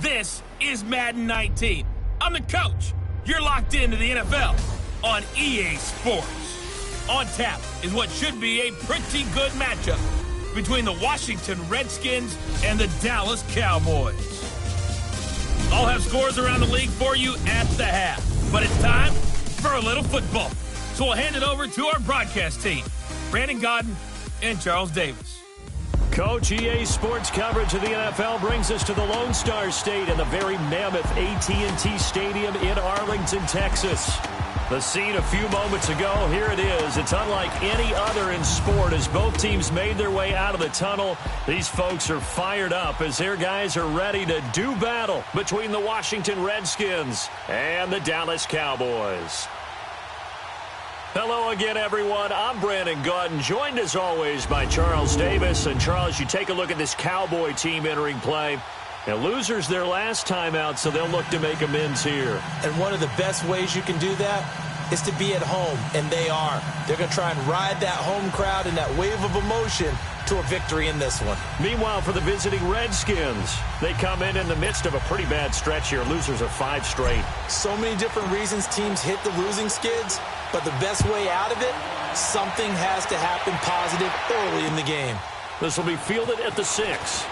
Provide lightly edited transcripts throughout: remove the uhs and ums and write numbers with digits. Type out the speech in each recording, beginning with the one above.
This is Madden 19. I'm the coach. You're locked into the NFL on EA Sports. On tap is what should be a pretty good matchup between the Washington Redskins and the Dallas Cowboys. I'll have scores around the league for you at the half, but it's time for a little football. So we'll hand it over to our broadcast team, Brandon Godden and Charles Davis. Coach, EA Sports coverage of the NFL brings us to the Lone Star State and the very mammoth AT&T Stadium in Arlington, Texas. The scene a few moments ago, here it is. It's unlike any other in sport as both teams made their way out of the tunnel. These folks are fired up as their guys are ready to do battle between the Washington Redskins and the Dallas Cowboys. Hello again, everyone. I'm Brandon Godden, joined as always by Charles Davis. And Charles, you take a look at this Cowboy team entering play. Now, losers their last time out, so they'll look to make amends here. And one of the best ways you can do that is to be at home, and they are. They're going to try and ride that home crowd and that wave of emotion to a victory in this one. Meanwhile, for the visiting Redskins, they come in the midst of a pretty bad stretch here. Losers of 5 straight. So many different reasons teams hit the losing skids, but the best way out of it, something has to happen positive early in the game. This will be fielded at the 6.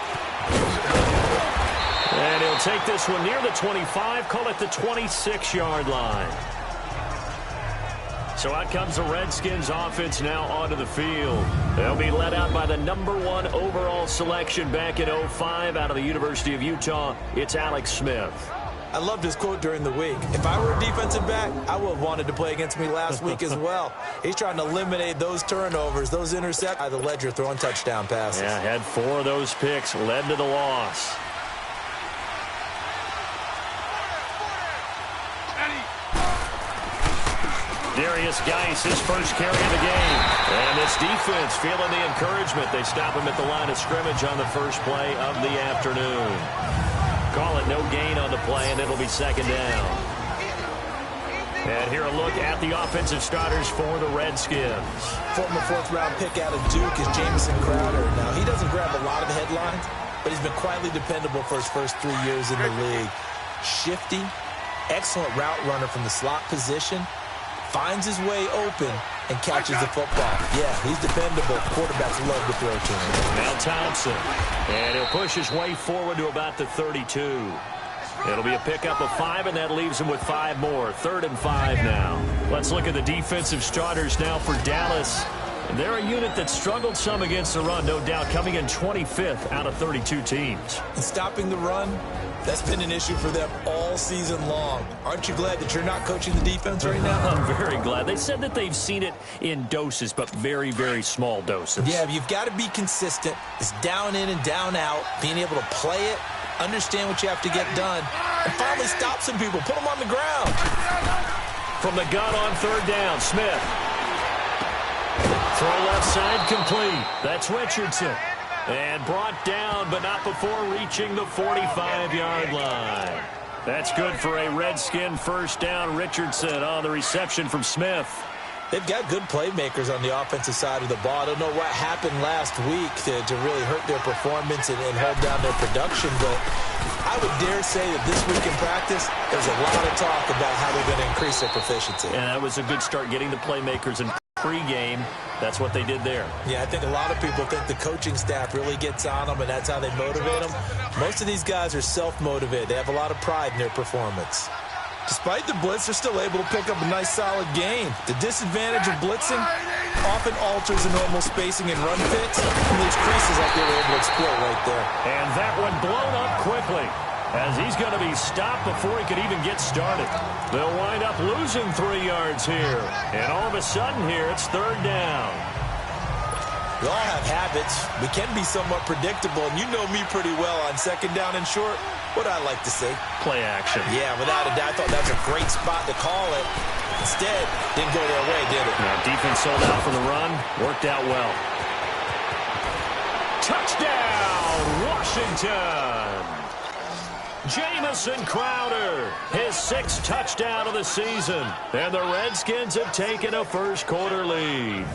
And he'll take this one near the 25, call it the 26-yard line. So out comes the Redskins offense now onto the field. They'll be led out by the #1 overall selection back in 05 out of the University of Utah. It's Alex Smith. I loved his quote during the week. If I were a defensive back, I would have wanted to play against me last week as well. He's trying to eliminate those turnovers, those intercepts by the ledger throwing touchdown passes. Yeah, had 4 of those picks, led to the loss. Darius Geis, his first carry of the game. And this defense feeling the encouragement. They stop him at the line of scrimmage on the first play of the afternoon. Call it no gain on the play, and it'll be second down. And here a look at the offensive starters for the Redskins. Former 4th-round pick out of Duke is Jamison Crowder. Now, he doesn't grab a lot of headlines, but he's been quietly dependable for his first 3 years in the league. Shifty, excellent route runner from the slot position. Finds his way open and catches the football. Yeah, he's dependable. Quarterbacks love to throw to him. Now Thompson. And he'll push his way forward to about the 32. It'll be a pickup of 5, and that leaves him with 5 more. 3rd and 5 now. Let's look at the defensive starters now for Dallas. They're a unit that struggled some against the run, no doubt, coming in 25th out of 32 teams. And stopping the run, that's been an issue for them all season long. Aren't you glad that you're not coaching the defense right now? I'm very glad. They said that they've seen it in doses, but very, very small doses. Yeah, you've got to be consistent. It's down in and down out, being able to play it, understand what you have to get done, and finally stop some people, put them on the ground. From the gun on 3rd down, Smith. Throw left side complete. That's Richardson. And brought down, but not before reaching the 45-yard line. That's good for a Redskin first down. Richardson on the reception from Smith. They've got good playmakers on the offensive side of the ball. I don't know what happened last week to really hurt their performance and hold down their production, but I would dare say that this week in practice, there's a lot of talk about how they're going to increase their proficiency. And that was a good start, getting the playmakers in pregame. That's what they did there. Yeah, I think a lot of people think the coaching staff really gets on them, and that's how they motivate them. Most of these guys are self-motivated. They have a lot of pride in their performance. Despite the blitz, they're still able to pick up a nice, solid gain. The disadvantage of blitzing often alters the normal spacing and run fits, and leaves creases like they were able to exploit right there. And that one blown up quickly, as he's going to be stopped before he could even get started. They'll wind up losing 3 yards here. And all of a sudden here, it's 3rd down. We all have habits. We can be somewhat predictable, and you know me pretty well on 2nd down and short. What I like to say? Play action. Yeah, without a doubt. I thought that was a great spot to call it. Instead, didn't go their way, did it? Now, defense sold out for the run. Worked out well. Touchdown, Washington! Jamison Crowder, his 6th touchdown of the season. And the Redskins have taken a first-quarter lead.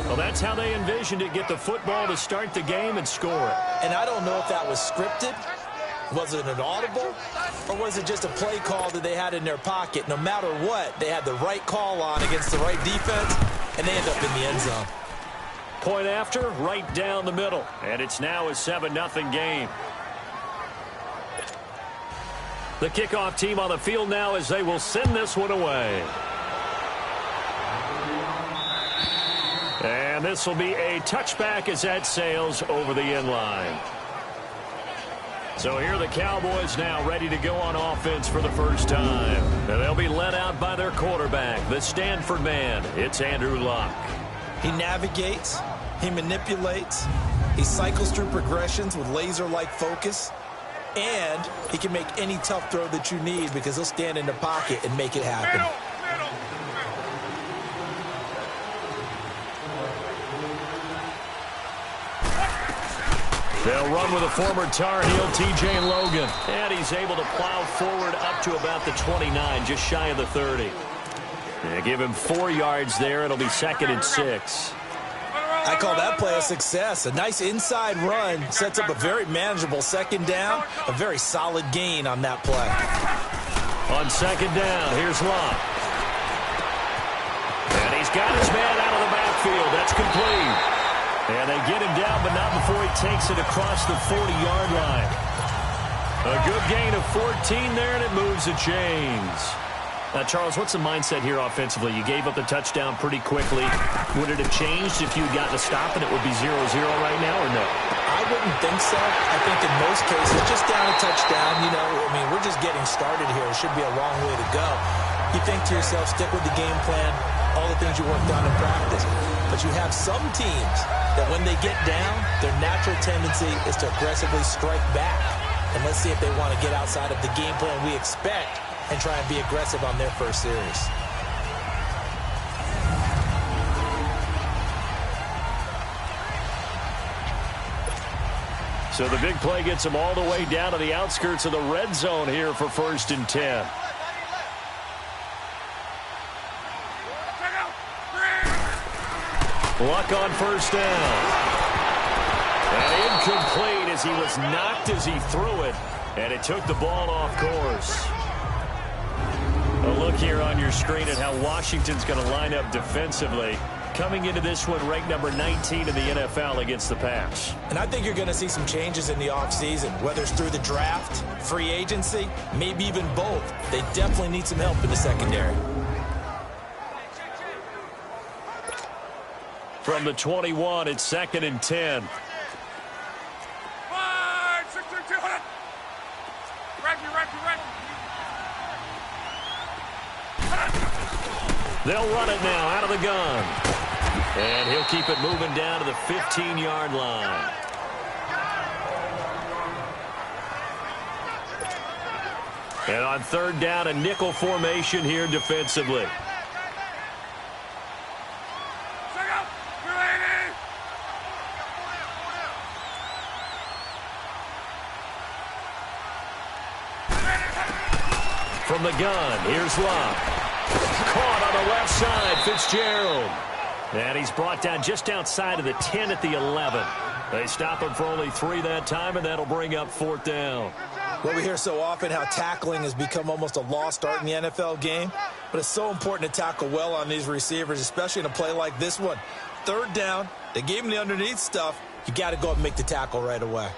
Well, that's how they envisioned it. Get the football to start the game and score it. And I don't know if that was scripted Was it an audible, or was it just a play call that they had in their pocket? No matter what, they had the right call on against the right defense, and they end up in the end zone. Point after, right down the middle. And it's now a 7-0 game. The kickoff team on the field now as they will send this one away. And this will be a touchback as that sails over the end line. So here are the Cowboys now ready to go on offense for the first time. And they'll be led out by their quarterback, the Stanford man. It's Andrew Luck. He navigates, he manipulates, he cycles through progressions with laser-like focus, and he can make any tough throw that you need because he'll stand in the pocket and make it happen. They'll run with a former Tar Heel, T.J. Logan. And he's able to plow forward up to about the 29, just shy of the 30. They give him 4 yards there. It'll be 2nd and 6. I call that play a success. A nice inside run sets up a very manageable 2nd down. A very solid gain on that play. On 2nd down, here's Luck. And he's got his man out of the backfield. That's complete. And they get him down, but not before he takes it across the 40-yard line. A good gain of 14 there, and it moves the chains. Now, Charles, what's the mindset here offensively? You gave up the touchdown pretty quickly. Would it have changed if you had gotten a stop and it would be 0-0 right now, or no? I wouldn't think so. I think in most cases, just down a touchdown, you know, I mean, we're just getting started here. It should be a long way to go. You think to yourself, stick with the game plan, all the things you worked on in practice. But you have some teams that when they get down, their natural tendency is to aggressively strike back. And let's see if they want to get outside of the game plan we expect and try and be aggressive on their first series. So the big play gets them all the way down to the outskirts of the red zone here for 1st and 10. Luck on 1st down. And incomplete as he was knocked as he threw it. And it took the ball off course. A look here on your screen at how Washington's going to line up defensively. Coming into this one, ranked number 19 in the NFL against the pass. And I think you're going to see some changes in the offseason, whether it's through the draft, free agency, maybe even both. They definitely need some help in the secondary. From the 21, it's 2nd and 10. They'll run it now out of the gun. And he'll keep it moving down to the 15-yard line. And on 3rd down, a nickel formation here defensively. From the gun, here's Luck. Caught on the left side, Fitzgerald. And he's brought down just outside of the 10 at the 11. They stop him for only 3 that time, and that'll bring up 4th down. Well, we hear so often how tackling has become almost a lost art in the NFL game, but it's so important to tackle well on these receivers, especially in a play like this one. 3rd down, they gave him the underneath stuff. You got to go up and make the tackle right away.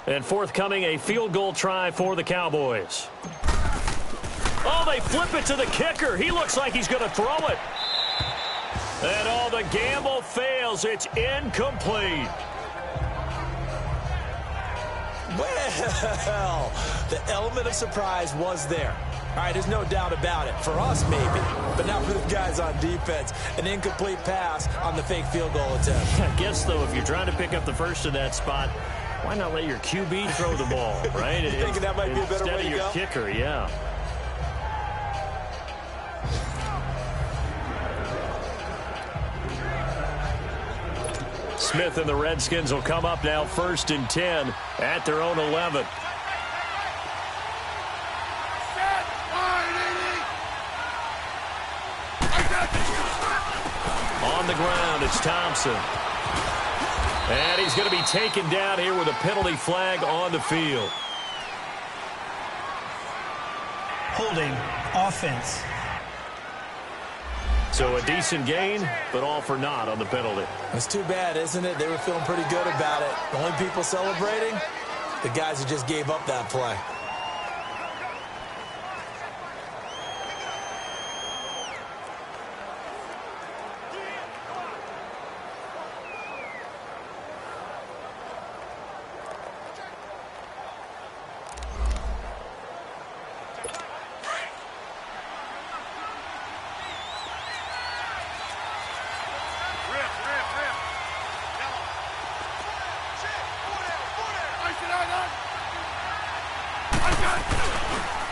And forthcoming, a field goal try for the Cowboys. Oh, they flip it to the kicker. He looks like he's going to throw it. And the gamble fails. It's incomplete. Well, the element of surprise was there. All right, there's no doubt about it. For us, maybe, but not for the guys on defense. An incomplete pass on the fake field goal attempt. I guess, though, if you're trying to pick up the first in that spot, why not let your QB throw the ball, right? You thinking that might be a better way to go? Instead of your kicker, yeah. Smith and the Redskins will come up now 1st and 10 at their own 11. On the ground, it's Thompson. And he's going to be taken down here with a penalty flag on the field. Holding offense. So a decent gain, but all for naught on the penalty. It's too bad, isn't it? They were feeling pretty good about it. The only people celebrating, the guys who just gave up that play.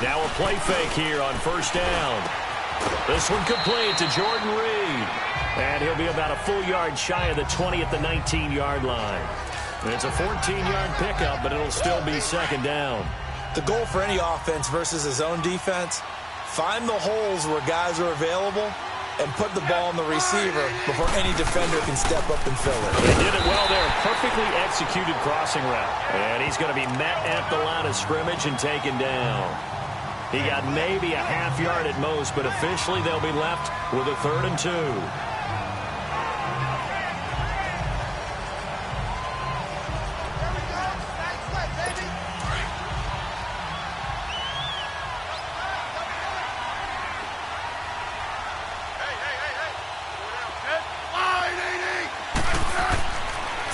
Now a play fake here on first down. This one complete to Jordan Reed. And he'll be about a full yard shy of the 20 at the 19-yard line. And it's a 14-yard pickup, but it'll still be second down. The goal for any offense versus his own defense, find the holes where guys are available and put the ball on the receiver before any defender can step up and fill it. They did it well there. Perfectly executed crossing route. And he's going to be met at the line of scrimmage and taken down. He got maybe a half yard at most, but officially they'll be left with a 3rd and 2.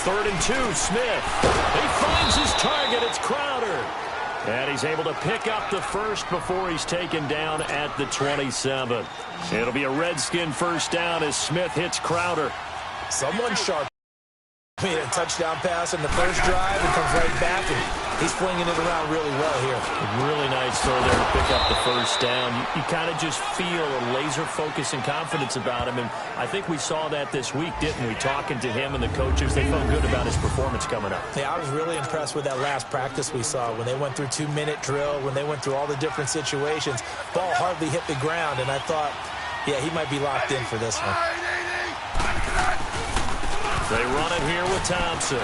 Third and 2, Smith. He finds his target. It's Crowder. And he's able to pick up the first before he's taken down at the 27. It'll be a Redskin first down as Smith hits Crowder. Someone sharp made a touchdown pass in the first drive and comes right back, and he's flinging it around really well here. Really nice throw there to pick up the first down. You kind of just feel a laser focus and confidence about him, and I think we saw that this week, didn't we? Talking to him and the coaches, they felt good about his performance coming up. Yeah, I was really impressed with that last practice we saw when they went through 2-minute drill, when they went through all the different situations. Ball hardly hit the ground, and I thought, yeah, he might be locked in for this one. They run it here with Thompson.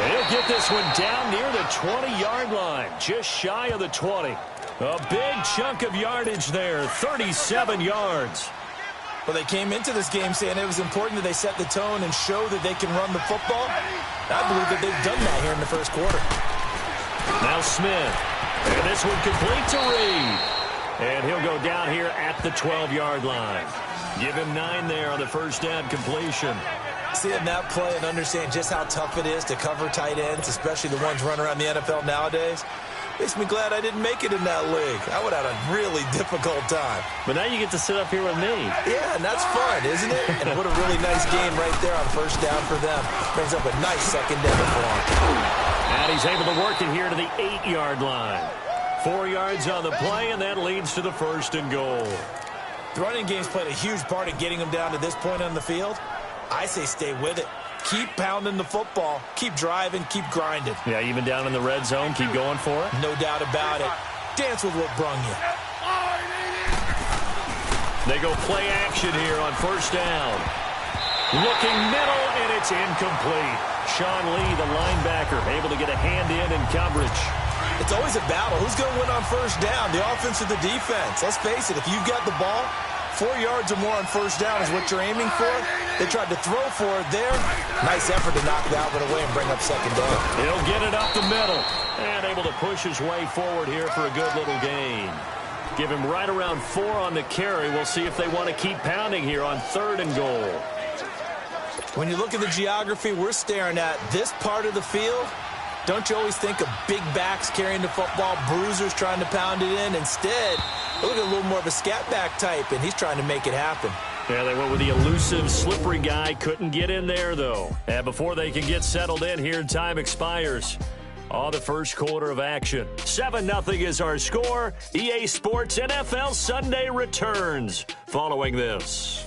He'll get this one down near the 20-yard line, just shy of the 20. A big chunk of yardage there, 37 yards. Well, they came into this game saying it was important that they set the tone and show that they can run the football. I believe that they've done that here in the first quarter. Now Smith. And this one complete to Reed. And he'll go down here at the 12-yard line. Give him 9 there on the first down completion. Seeing that play and understand just how tough it is to cover tight ends, especially the ones running around the NFL nowadays, makes me glad I didn't make it in that league. I would have had a really difficult time. But now you get to sit up here with me. Yeah, and that's fun, isn't it? And what a really nice game right there on first down for them. Brings up a nice second down for them. And he's able to work it here to the 8-yard line. 4 yards on the play, and that leads to the 1st and goal. The running game's played a huge part in getting them down to this point on the field. I say stay with it. Keep pounding the football. Keep driving. Keep grinding. Yeah, even down in the red zone, keep going for it. No doubt about it. Dance with what brung you. They go play action here on first down. Looking middle, and it's incomplete. Sean Lee, the linebacker, able to get a hand in coverage. It's always a battle. Who's going to win on first down, the offense or the defense? Let's face it, if you've got the ball, 4 yards or more on first down is what you're aiming for. They tried to throw for it there. Nice effort to knock that one away and bring up second down. He'll get it up the middle and able to push his way forward here for a good little gain. Give him right around 4 on the carry. We'll see if they want to keep pounding here on 3rd and goal. When you look at the geography we're staring at, this part of the field, don't you always think of big backs carrying the football, bruisers trying to pound it in? Instead, look at a little more of a scat back type, and he's trying to make it happen. Yeah, they went with the elusive, slippery guy. Couldn't get in there, though. And before they can get settled in here, time expires. On the first quarter of action. 7-0 is our score. EA Sports NFL Sunday returns following this.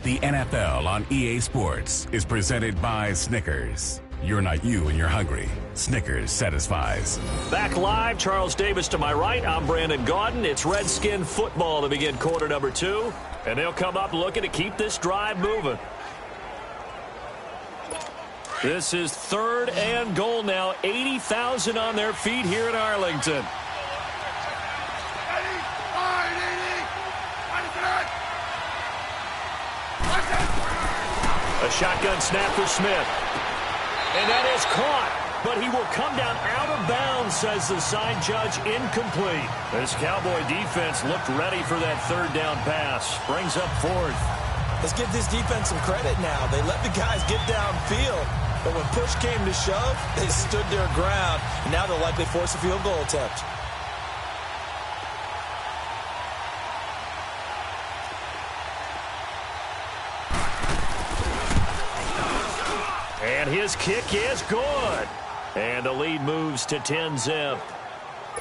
The NFL on EA Sports is presented by Snickers. You're not you when you're hungry. Snickers satisfies. Back live, Charles Davis to my right. I'm Brandon Gaudin. It's Redskin football to begin quarter number 2. And they'll come up looking to keep this drive moving. This is 3rd and goal now. 80,000 on their feet here in Arlington. A shotgun snap for Smith. And that is caught. But he will come down out of bounds, says the side judge, incomplete. This Cowboy defense looked ready for that 3rd down pass. Brings up 4th. Let's give this defense some credit now. They let the guys get downfield. But when push came to shove, they stood their ground. And now they'll likely force a field goal attempt. And his kick is good. And the lead moves to 10-zip.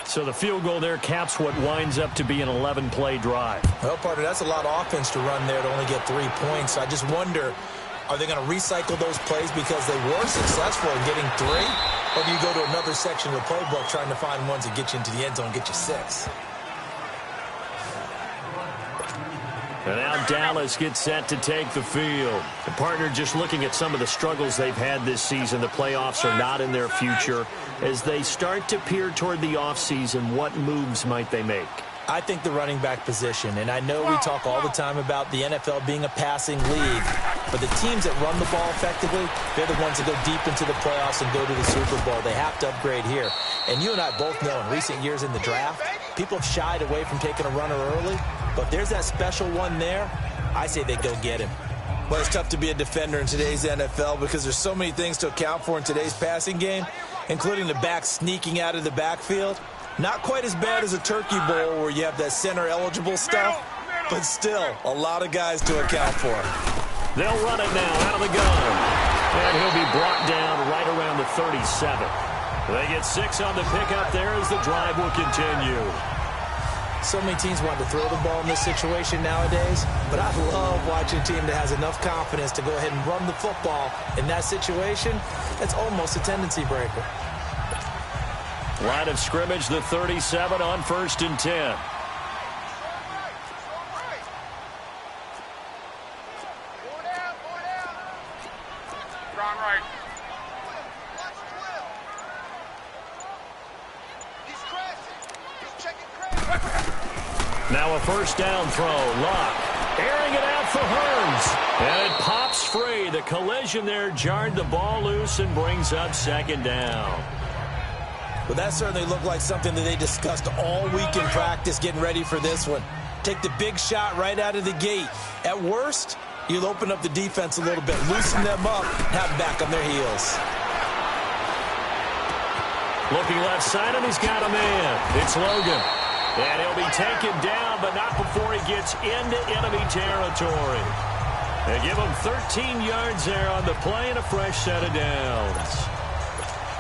So the field goal there caps what winds up to be an 11-play drive. Well, partner, that's a lot of offense to run there to only get 3 points. I just wonder, are they going to recycle those plays because they were successful in getting 3? Or do you go to another section of the playbook trying to find ones that get you into the end zone and get you 6? And now Dallas gets set to take the field. The partner, just looking at some of the struggles they've had this season, the playoffs are not in their future. As they start to peer toward the offseason, what moves might they make? I think the running back position, and I know we talk all the time about the NFL being a passing league, but the teams that run the ball effectively, they're the ones that go deep into the playoffs and go to the Super Bowl. They have to upgrade here. And you and I both know in recent years in the draft, people have shied away from taking a runner early, but there's that special one there. I say they go get him. Well, it's tough to be a defender in today's NFL because there's so many things to account for in today's passing game, including the back sneaking out of the backfield. Not quite as bad as a turkey bowl where you have that center-eligible stuff, but still a lot of guys to account for. They'll run it now out of the gun. And he'll be brought down right around the 37. They get 6 on the pickup there as the drive will continue. So many teams want to throw the ball in this situation nowadays, but I love watching a team that has enough confidence to go ahead and run the football in that situation. That's almost a tendency breaker. Line of scrimmage, the 37 on 1st and 10. Now a 1st down throw. Luck airing it out for Hearns. And it pops free. The collision there jarred the ball loose and brings up 2nd down. Well, that certainly looked like something that they discussed all week in practice getting ready for this one. Take the big shot right out of the gate. At worst, you'll open up the defense a little bit, loosen them up, and have them back on their heels. Looking left side, and he's got a man. It's Logan. And he'll be taken down, but not before he gets into enemy territory. They give him 13 yards there on the play and a fresh set of downs.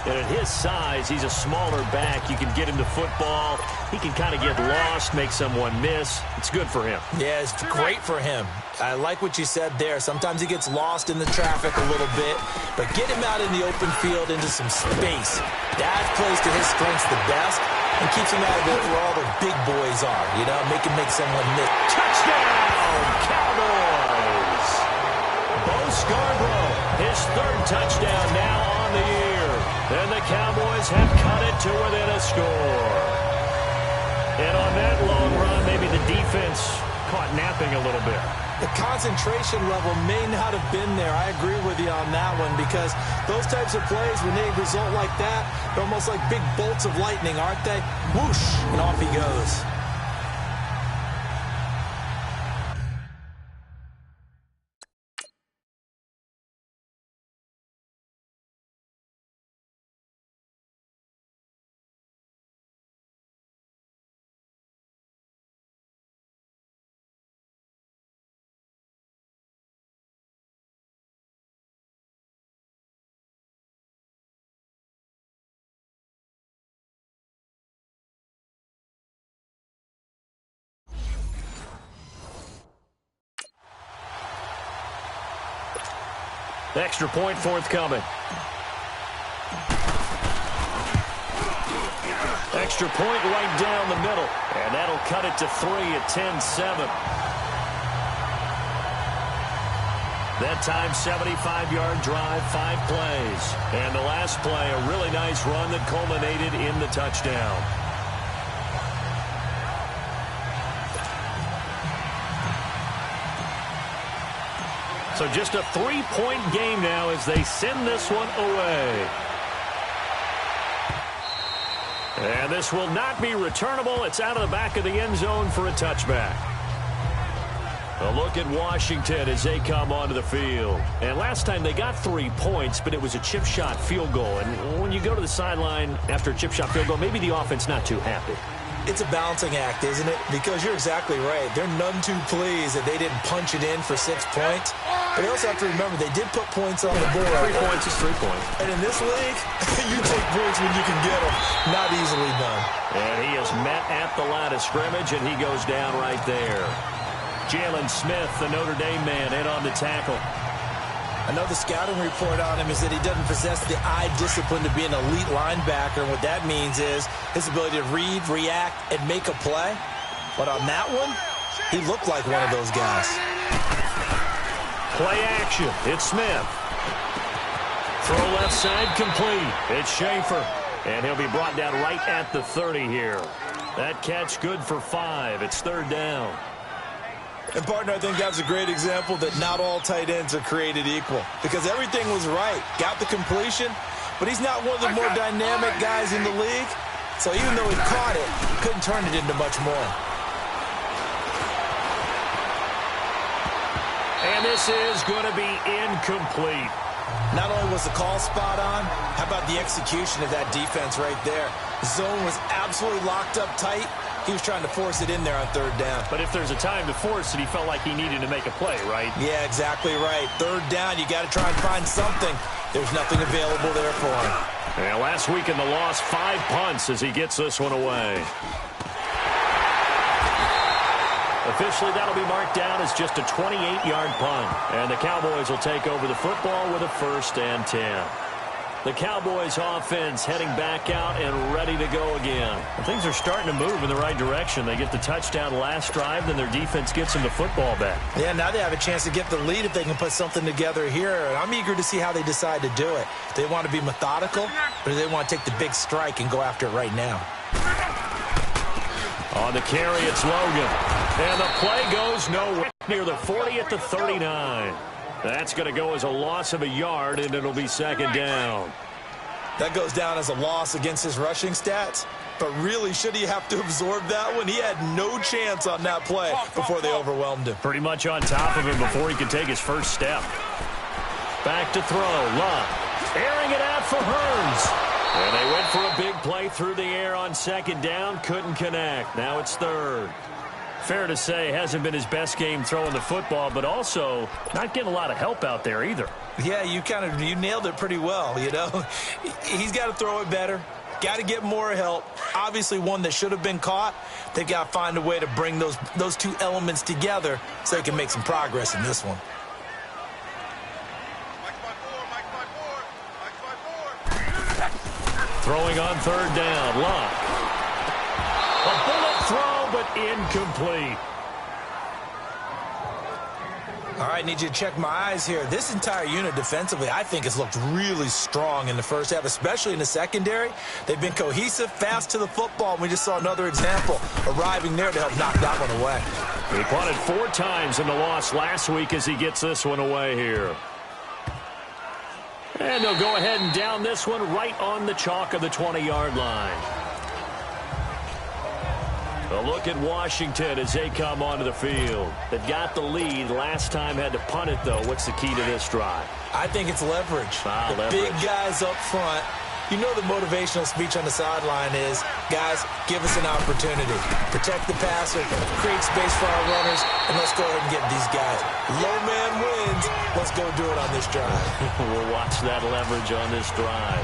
And at his size, he's a smaller back. You can get him to football. He can kind of get lost, make someone miss. It's good for him. Yeah, it's great for him. I like what you said there. Sometimes he gets lost in the traffic a little bit, but get him out in the open field into some space. That plays to his strengths the best and keeps him out of it where all the big boys are, you know, make someone miss. Touchdown, Cowboys! Bo Scarborough, his 3rd touchdown now on the year. And the Cowboys have cut it to within a score. And on that long run, maybe the defense caught napping a little bit. The concentration level may not have been there. I agree with you on that one because those types of plays, when they result like that, they're almost like big bolts of lightning, aren't they? Whoosh, and off he goes. Extra point forthcoming. Extra point right down the middle. And that'll cut it to 3 at 10-7. That time, 75-yard drive, 5 plays. And the last play, a really nice run that culminated in the touchdown. So just a 3-point game now as they send this one away. And this will not be returnable. It's out of the back of the end zone for a touchback. A look at Washington as they come onto the field. And last time they got 3 points, but it was a chip shot field goal. And when you go to the sideline after a chip shot field goal, maybe the offense not too happy. It's a balancing act, isn't it? Because you're exactly right. They're none too pleased that they didn't punch it in for 6 points. But you also have to remember they did put points on the board. 3 points is 3 points. And in this league, you take points when you can get them. Not easily done. And he is met at the line of scrimmage, and he goes down right there. Jalen Smith, the Notre Dame man, in on the tackle. Another scouting report on him is that he doesn't possess the eye discipline to be an elite linebacker. And what that means is his ability to read, react, and make a play. But on that one, he looked like one of those guys. Play action. It's Smith. Throw left side complete. It's Schaefer. And he'll be brought down right at the 30 here. That catch good for 5. It's 3rd down. And, partner, I think that's a great example that not all tight ends are created equal. Because everything was right. Got the completion, but he's not one of the more dynamic guys in the league. So even though he caught it, couldn't turn it into much more. And this is going to be incomplete. Not only was the call spot on, how about the execution of that defense right there? The zone was absolutely locked up tight. He was trying to force it in there on 3rd down. But if there's a time to force it, he felt like he needed to make a play, right? Yeah, exactly right. 3rd down, you got to try and find something. There's nothing available there for him. Yeah, last week in the loss, 5 punts as he gets this one away. Officially, that'll be marked down as just a 28-yard punt. And the Cowboys will take over the football with a 1st and 10. The Cowboys offense heading back out and ready to go again. And things are starting to move in the right direction. They get the touchdown last drive, then their defense gets them the football back. Yeah, now they have a chance to get the lead if they can put something together here. And I'm eager to see how they decide to do it. They want to be methodical, or do they want to take the big strike and go after it right now? On the carry, it's Logan. And the play goes nowhere near the 40 at the 39. That's going to go as a loss of a yard, and it'll be 2nd down. That goes down as a loss against his rushing stats. But really, should he have to absorb that one? He had no chance on that play before they overwhelmed him. Pretty much on top of him before he could take his first step. Back to throw. Luck. Airing it out for Hearns. And they went for a big play through the air on 2nd down. Couldn't connect. Now it's 3rd. Fair to say, hasn't been his best game throwing the football, but also not getting a lot of help out there either. Yeah, you nailed it pretty well, you know. He's got to throw it better. Got to get more help. Obviously, one that should have been caught. They've got to find a way to bring those 2 elements together so they can make some progress in this one. Throwing on 3rd down. Luck. A bullet throw, but incomplete. All right, need you to check my eyes here. This entire unit defensively, I think, has looked really strong in the first half, especially in the secondary. They've been cohesive, fast to the football, and we just saw another example arriving there to help knock that one away. He punted 4 times in the loss last week as he gets this one away here. And they'll go ahead and down this one right on the chalk of the 20-yard line. A look at Washington as they come onto the field. They've got the lead. Last time had to punt it, though. What's the key to this drive? I think it's leverage. Leverage. Big guys up front. You know the motivational speech on the sideline is, guys, give us an opportunity. Protect the passer, create space for our runners, and let's go ahead and get these guys. Low man wins. Let's go do it on this drive. We'll watch that leverage on this drive.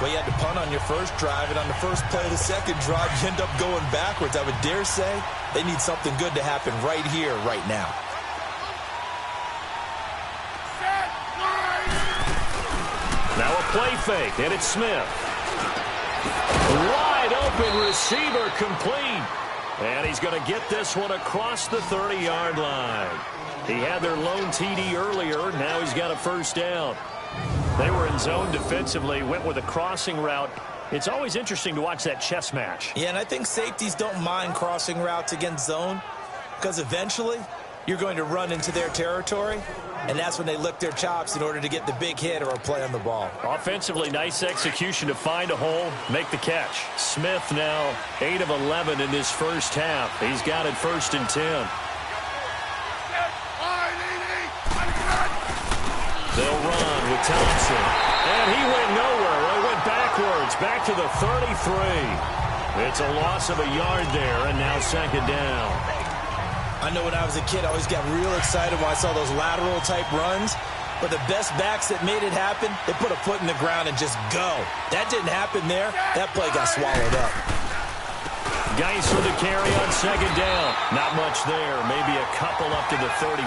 Well, you had to punt on your first drive, and on the first play of the second drive, you end up going backwards. I would dare say they need something good to happen right here, right now. Now a play fake, and it's Smith. Wide Wide open receiver complete. And he's going to get this one across the 30-yard line. He had their lone TD earlier. Now he's got a first down. They were in zone defensively, went with a crossing route. It's always interesting to watch that chess match. Yeah, and I think safeties don't mind crossing routes against zone because eventually you're going to run into their territory, and that's when they lick their chops in order to get the big hit or a play on the ball. Offensively, nice execution to find a hole, make the catch. Smith now 8 of 11 in this first half. He's got it 1st and 10. They'll run with Thompson. And he went nowhere. He went backwards, back to the 33. It's a loss of a yard there, and now 2nd down. I know when I was a kid, I always got real excited when I saw those lateral-type runs. But the best backs that made it happen, they put a foot in the ground and just go. That didn't happen there. That play got swallowed up. Geis with the carry on 2nd down. Not much there. Maybe a couple up to the 35.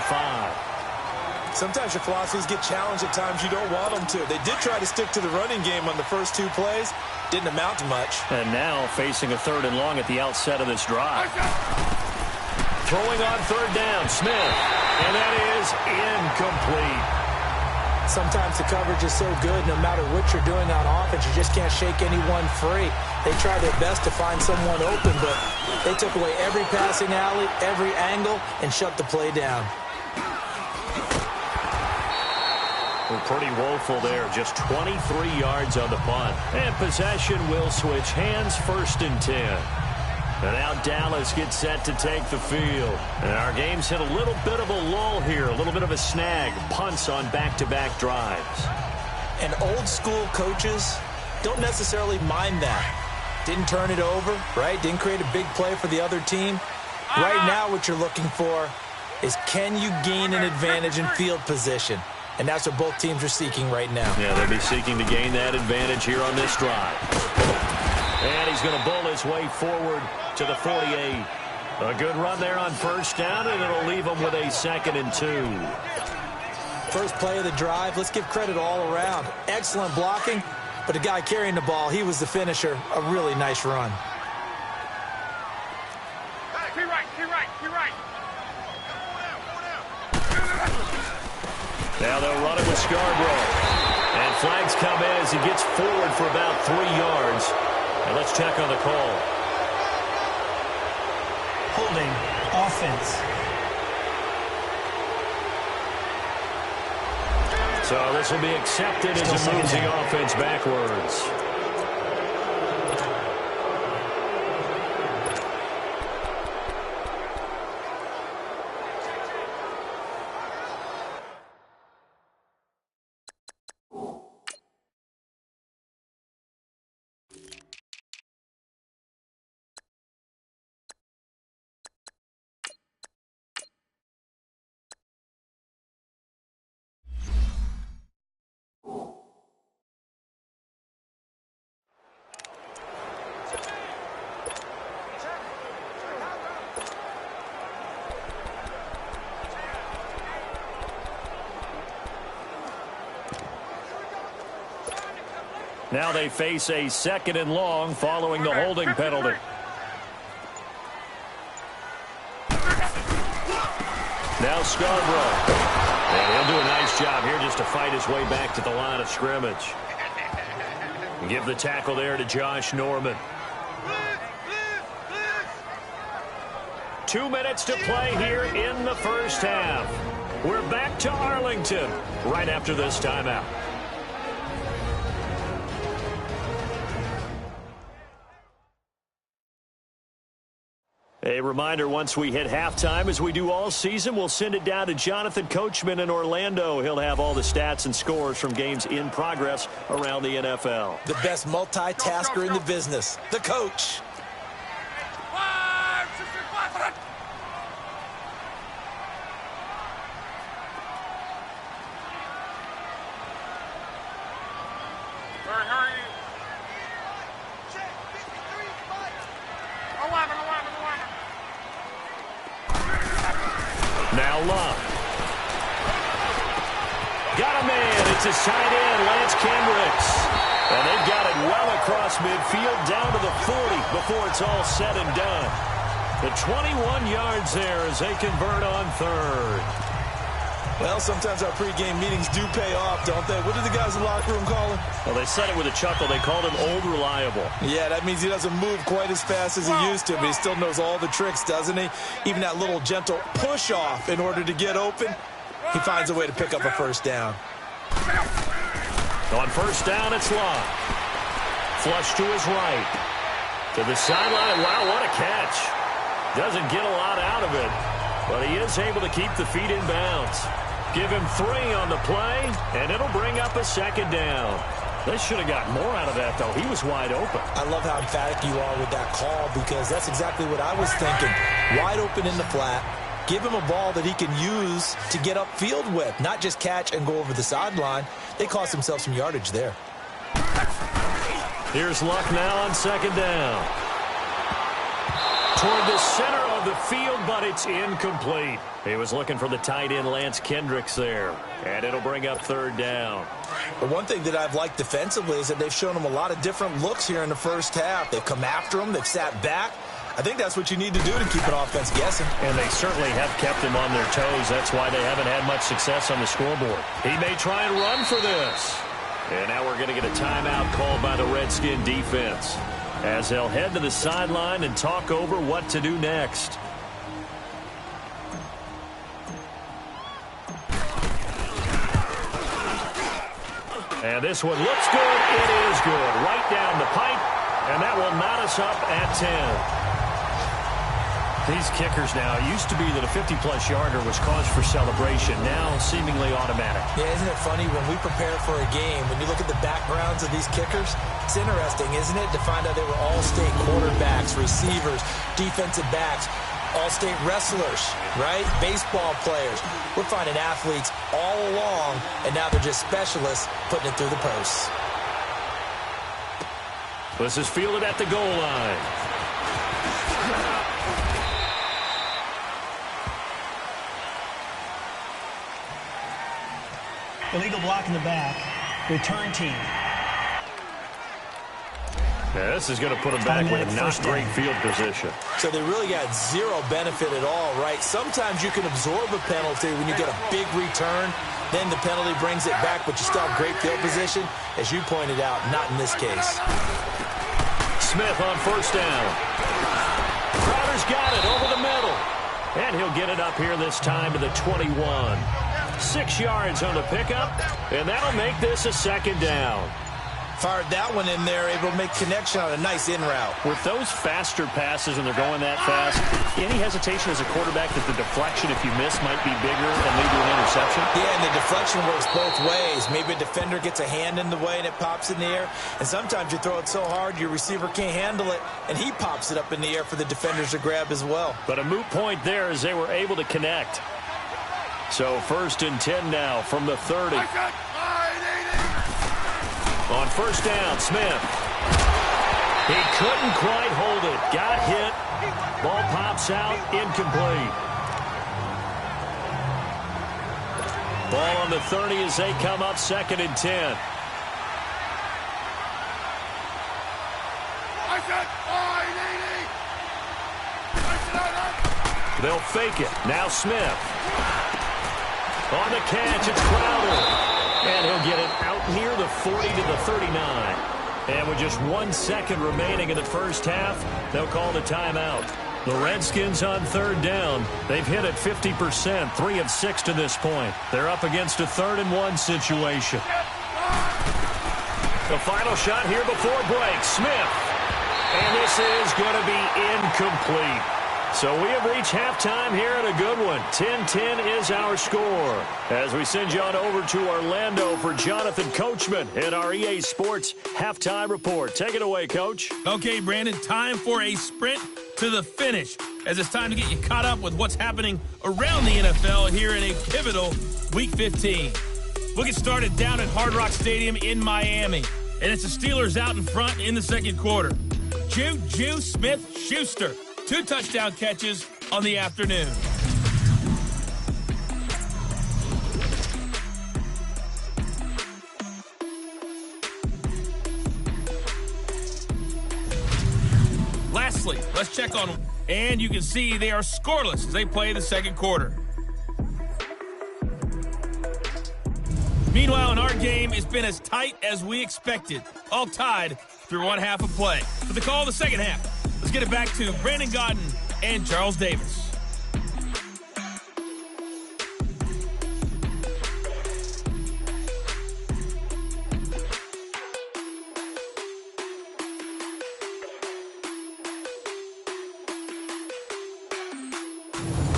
Sometimes your philosophies get challenged at times you don't want them to. They did try to stick to the running game on the first 2 plays. Didn't amount to much. And now facing a 3rd and long at the outset of this drive. Throwing on 3rd down, Smith. And that is incomplete. Sometimes the coverage is so good, no matter what you're doing on offense, you just can't shake anyone free. They try their best to find someone open, but they took away every passing alley, every angle, and shut the play down. Well, pretty woeful there. Just 23 yards on the punt. And possession will switch hands, 1st and 10. And now Dallas gets set to take the field. And our game's hit a little bit of a lull here, a little bit of a snag. Punts on back-to-back drives. And old-school coaches don't necessarily mind that. Didn't turn it over, right? Didn't create a big play for the other team. Right now what you're looking for is can you gain an advantage in field position? And that's what both teams are seeking right now. Yeah, they'll be seeking to gain that advantage here on this drive. And he's going to bowl his way forward to the 48. A good run there on 1st down, and it'll leave him with a 2nd and 2. First play of the drive, let's give credit all around. Excellent blocking, but the guy carrying the ball, he was the finisher. A really nice run. Now they'll run it with Scarborough. And flags come in as he gets forward for about 3 yards. And let's check on the call. Holding offense. So this will be accepted as it moves the offense backwards. Now they face a 2nd and long following the holding penalty. Now Scarborough. And he'll do a nice job here just to fight his way back to the line of scrimmage. Give the tackle there to Josh Norman. 2 minutes to play here in the first half. We're back to Arlington right after this timeout. A reminder, once we hit halftime, as we do all season, we'll send it down to Jonathan Coachman in Orlando. He'll have all the stats and scores from games in progress around the NFL. The best multitasker in the business, the coach. Now Love. Got a man. It's his tight end, Lance Kendricks. And they've got it well across across midfield down to the 40 before it's all said and done. The 21 yards there as they convert on third. Well, sometimes our pregame meetings do pay off, don't they? What did the guys in the locker room call him? Well, they said it with a chuckle. They called him Old Reliable. Yeah, that means he doesn't move quite as fast as he used to, but he still knows all the tricks, doesn't he? Even that little gentle push-off in order to get open, he finds a way to pick up a first down. On first down, it's Locke. Flush to his right. To the sideline. Wow, what a catch. Doesn't get a lot out of it, but he is able to keep the feet in bounds. Give him 3 on the play, and it'll bring up a second down. They should have got more out of that, though. He was wide open. I love how emphatic you are with that call because that's exactly what I was thinking. Wide open in the flat. Give him a ball that he can use to get upfield with, not just catch and go over the sideline. They cost themselves some yardage there. Here's Luck now on second down. Toward the center of the field, but it's incomplete. He was looking for the tight end Lance Kendricks there, and it'll bring up third down. But one thing that I've liked defensively is that they've shown him a lot of different looks here in the first half. They've come after him. They've sat back. I think that's what you need to do to keep an offense guessing. And they certainly have kept him on their toes. That's why they haven't had much success on the scoreboard. He may try and run for this. And now we're going to get a timeout called by the Redskin defense, as they'll head to the sideline and talk over what to do next. And this one looks good. It is good. Right down the pipe. And that will knot us up at 10. These kickers now, it used to be that a 50-plus yarder was cause for celebration. Now seemingly automatic. Yeah, isn't it funny when we prepare for a game, when you look at the backgrounds of these kickers, it's interesting, isn't it, to find out they were all-state quarterbacks, receivers, defensive backs, all-state wrestlers, right? Baseball players. We're finding athletes all along, and now they're just specialists putting it through the posts. This is fielded at the goal line. Illegal block in the back. Return team. Yeah, this is going to put them back with not great field position. So they really got zero benefit at all, right? Sometimes you can absorb a penalty when you get a big return. Then the penalty brings it back, but you still have great field position. As you pointed out, not in this case. Smith on first down. Crowder's got it over the middle. And he'll get it up here this time to the 21. 6 yards on the pickup, and that'll make this a second down. Fired that one in there, able to make connection on a nice in route. With those faster passes and they're going that fast, any hesitation as a quarterback that the deflection, if you miss, might be bigger and lead to an interception? Yeah, and the deflection works both ways. Maybe a defender gets a hand in the way and it pops in the air, and sometimes you throw it so hard your receiver can't handle it, and he pops it up in the air for the defenders to grab as well. But a moot point there as they were able to connect. So 1st and 10 now from the 30. On first down, Smith. He couldn't quite hold it. Got hit. Ball pops out. Incomplete. Ball on the 30 as they come up 2nd and 10. They'll fake it. Now Smith. On the catch, it's Crowder. And he'll get it out near the 40 to the 39. And with just 1 second remaining in the first half, they'll call the timeout. The Redskins on third down. They've hit it 50%, 3 of 6 to this point. They're up against a 3rd and 1 situation. The final shot here before break. Smith. And this is going to be incomplete. So we have reached halftime here at a good one. 10-10 is our score. As we send you on over to Orlando for Jonathan Coachman in our EA Sports Halftime Report. Take it away, Coach. Okay, Brandon, time for a sprint to the finish, as it's time to get you caught up with what's happening around the NFL here in a pivotal Week 15. We'll get started down at Hard Rock Stadium in Miami, and it's the Steelers out in front in the second quarter. Juju Smith-Schuster. 2 touchdown catches on the afternoon. Lastly, let's check on, and you can see they are scoreless as they play the second quarter. Meanwhile, in our game, it's been as tight as we expected, all tied through one half of play. For the call of the second half, let's get it back to Brandon Gaudin and Charles Davis.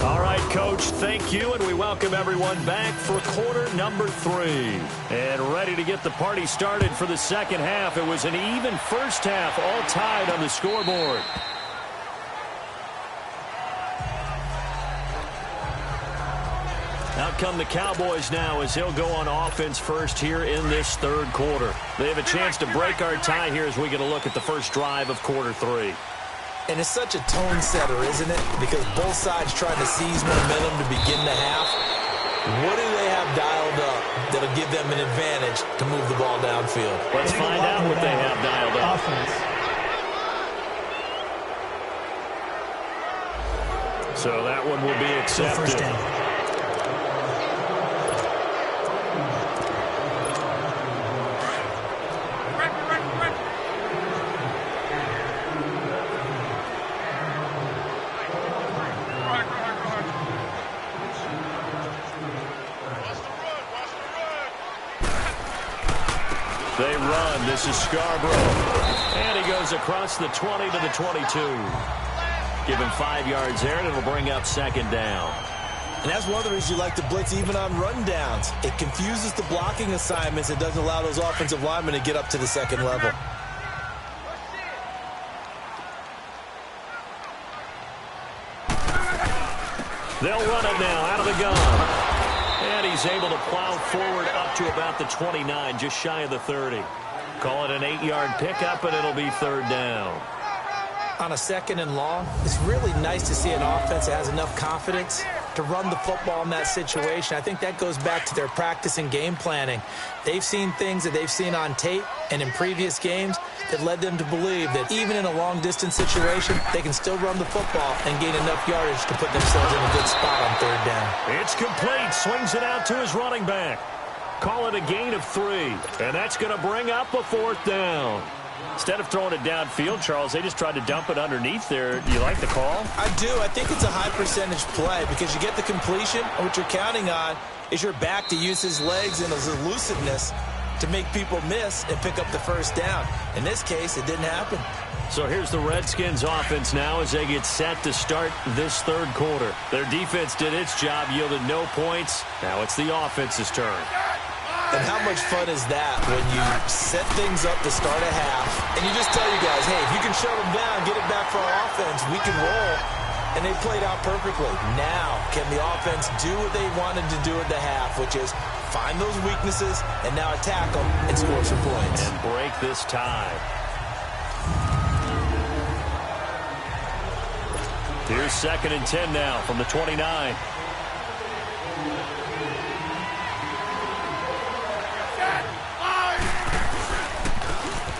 All right, Coach, thank you, and we welcome everyone back for quarter number 3. And ready to get the party started for the second half. It was an even first half, all tied on the scoreboard. Out come the Cowboys now as he'll go on offense first here in this third quarter. They have a chance to break our tie here as we get a look at the first drive of quarter 3. And it's such a tone setter, isn't it? Because both sides trying to seize momentum to begin the half. What do they have dialed up that'll give them an advantage to move the ball downfield? Let's find out what they have dialed up. So that one will be accepted. First down. They run. This is Scarborough. And he goes across the 20 to the 22. Give him 5 yards there, and it'll bring up second down. And that's one of the reasons you like to blitz even on run downs. It confuses the blocking assignments. It doesn't allow those offensive linemen to get up to the second level. They'll run it now out of the gun. And he's able to plow forward up to about the 29, just shy of the 30. Call it an 8-yard pickup, and it'll be third down. On a second and long, it's really nice to see an offense that has enough confidence to run the football in that situation. I think that goes back to their practice and game planning. They've seen things that they've seen on tape and in previous games that led them to believe that even in a long-distance situation, they can still run the football and gain enough yardage to put themselves in a good spot on third down. It's complete. Swings it out to his running back. Call it a gain of 3. And that's going to bring up a fourth down. Instead of throwing it downfield, Charles, they just tried to dump it underneath there. Do you like the call? I do. I think it's a high-percentage play because you get the completion, and what you're counting on is your back to use his legs and his elusiveness to make people miss and pick up the first down. In this case, it didn't happen. So here's the Redskins offense now as they get set to start this third quarter. Their defense did its job, yielded no points. Now it's the offense's turn. And how much fun is that when you set things up to start a half and you just tell you guys, hey, if you can shut them down, get it back for our offense, we can roll. And they played out perfectly. Now, can the offense do what they wanted to do at the half, which is find those weaknesses and now attack them and score some points. And break this tie. Here's 2nd and 10 now from the 29.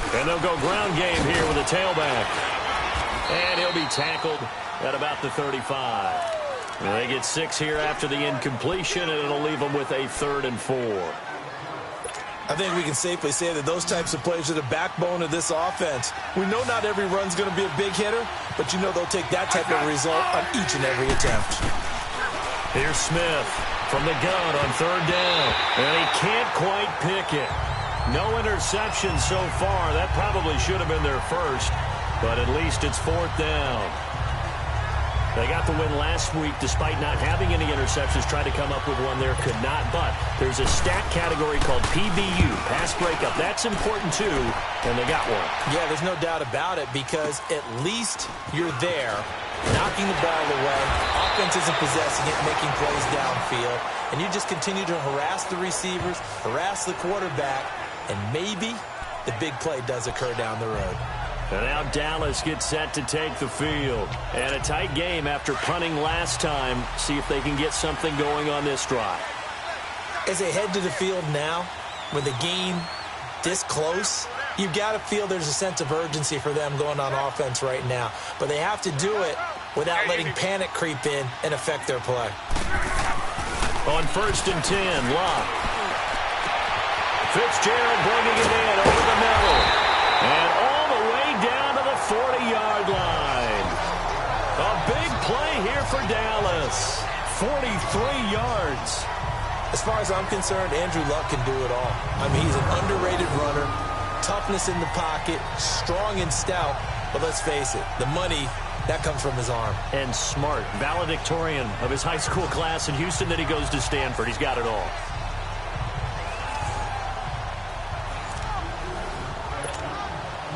And they'll go ground game here with a tailback. And he'll be tackled at about the 35. Well, they get 6 here after the incompletion, and it'll leave them with a 3rd and 4. I think we can safely say that those types of plays are the backbone of this offense. We know not every run's going to be a big hitter, but you know they'll take that type of result on each and every attempt. Here's Smith from the gun on 3rd down, and he can't quite pick it. No interception so far. That probably should have been their first, but at least it's 4th down. They got the win last week despite not having any interceptions. Tried to come up with one there, could not. But there's a stat category called PBU, pass breakup. That's important too, and they got one. Yeah, there's no doubt about it because at least you're there, knocking the ball away. Offense isn't possessing it, making plays downfield. And you just continue to harass the receivers, harass the quarterback, and maybe the big play does occur down the road. And now Dallas gets set to take the field. And a tight game after punting last time. See if they can get something going on this drive. As they head to the field now, with the game this close, You've got to feel there's a sense of urgency for them going on offense right now. But they have to do it without letting panic creep in and affect their play. On 1st and 10, Locke. Fitzgerald bringing it in over the middle. And all the way down to the 40-yard line. A big play here for Dallas. 43 yards. As far as I'm concerned, Andrew Luck can do it all. I mean, he's an underrated runner, toughness in the pocket, strong and stout. But let's face it, the money, that comes from his arm. And smart, valedictorian of his high school class in Houston, then he goes to Stanford. He's got it all.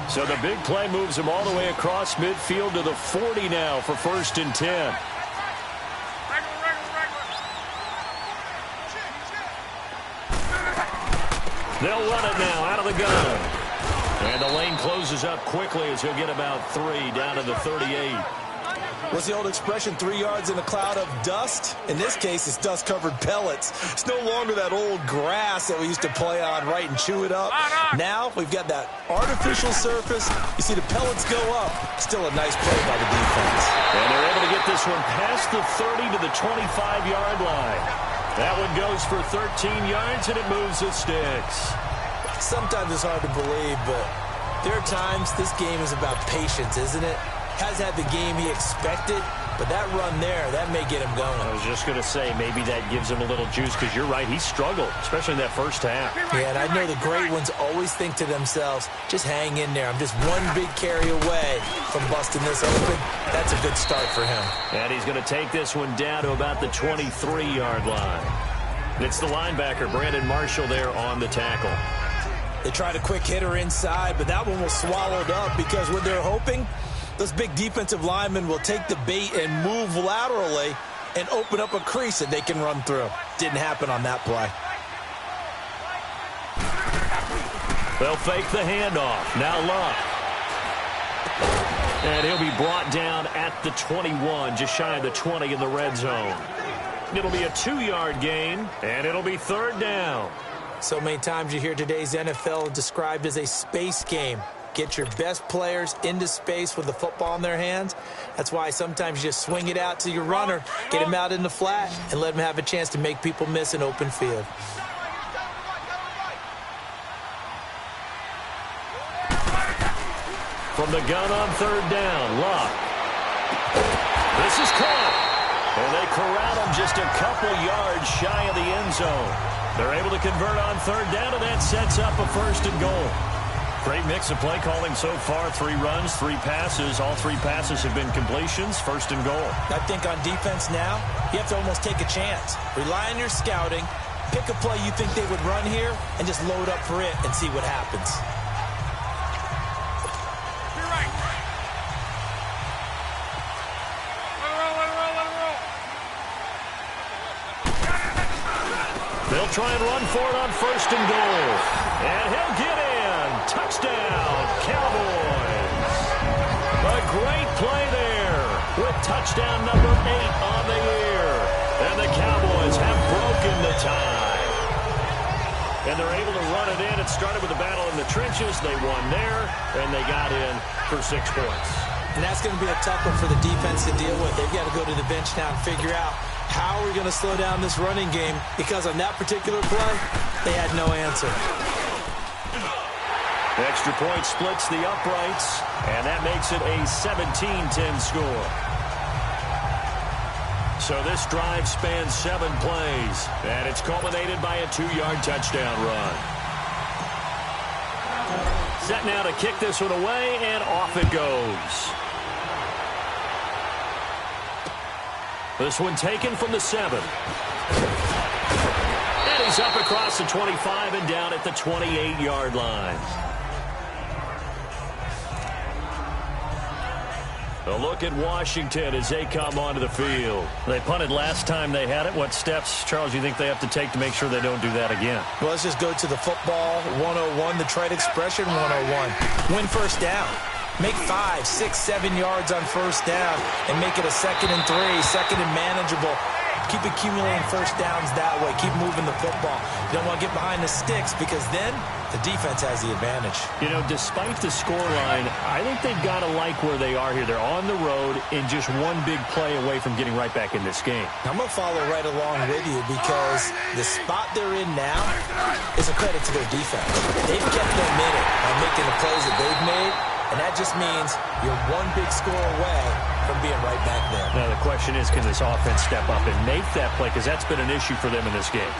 So the big play moves him all the way across midfield to the 40 now for 1st and 10. They'll run it now out of the gun. And the lane closes up quickly as he'll get about 3 down to the 38. What's the old expression, 3 yards in a cloud of dust? In this case, it's dust-covered pellets. It's no longer that old grass that we used to play on, right, and chew it up. Now we've got that artificial surface. You see the pellets go up. Still a nice play by the defense. And they're able to get this one past the 30 to the 25-yard line. That one goes for 13 yards, and it moves the sticks. Sometimes it's hard to believe, but there are times this game is about patience, isn't it? Has had the game he expected, but that run there, that may get him going. I was just going to say, maybe that gives him a little juice, because you're right, he struggled, especially in that first half. Yeah, and I know the great ones always think to themselves, just hang in there. I'm just one big carry away from busting this open. That's a good start for him. And he's going to take this one down to about the 23-yard line. It's the linebacker, Brandon Marshall, there on the tackle. They tried a quick hitter inside, but that one was swallowed up because what they're hoping, those big defensive linemen will take the bait and move laterally and open up a crease that they can run through. Didn't happen on that play. They'll fake the handoff. Now Luck. And he'll be brought down at the 21, just shy of the 20 in the red zone. It'll be a 2-yard gain, and it'll be 3rd down. So many times you hear today's NFL described as a space game. Get your best players into space with the football in their hands. That's why sometimes you just swing it out to your runner, get him out in the flat, and let him have a chance to make people miss an open field. From the gun on 3rd down, Luck. This is caught. And they corral him just a couple yards shy of the end zone. They're able to convert on 3rd down, and that sets up a 1st and goal. Great mix of play calling so far. 3 runs, 3 passes. All 3 passes have been completions. 1st and goal. I think on defense now, you have to almost take a chance. Rely on your scouting. Pick a play you think they would run here and just load up for it and see what happens. They'll try and run for it on 1st and goal. And he'll get in. Touchdown, Cowboys. A great play there with touchdown number 8 on the year. And the Cowboys have broken the tie. And they're able to run it in. It started with a battle in the trenches. They won there, and they got in for 6 points. And that's going to be a tough one for the defense to deal with. They've got to go to the bench now and figure out how are we going to slow down this running game, because on that particular play, they had no answer. Extra point splits the uprights, and that makes it a 17-10 score. So this drive spans 7 plays, and it's culminated by a 2-yard touchdown run. Set now to kick this one away, and off it goes. This one taken from the 7. And he's up across the 25 and down at the 28-yard line. A look at Washington as they come onto the field. They punted last time they had it. What steps, Charles, do you think they have to take to make sure they don't do that again? Well, let's just go to the football 101, the trade expression 101. Win 1st down. Make 5, 6, 7 yards on 1st down and make it a 2nd and 3, 2nd and manageable. Keep accumulating first downs that way. Keep moving the football. You don't want to get behind the sticks because then the defense has the advantage. You know, despite the scoreline, I think they've got to like where they are here. They're on the road and just one big play away from getting right back in this game. I'm going to follow right along with you because the spot they're in now is a credit to their defense. They've kept them in it by making the plays that they've made, and that just means you're one big score away from being right back there. Now, the question is, can this offense step up and make that play? Because that's been an issue for them in this game.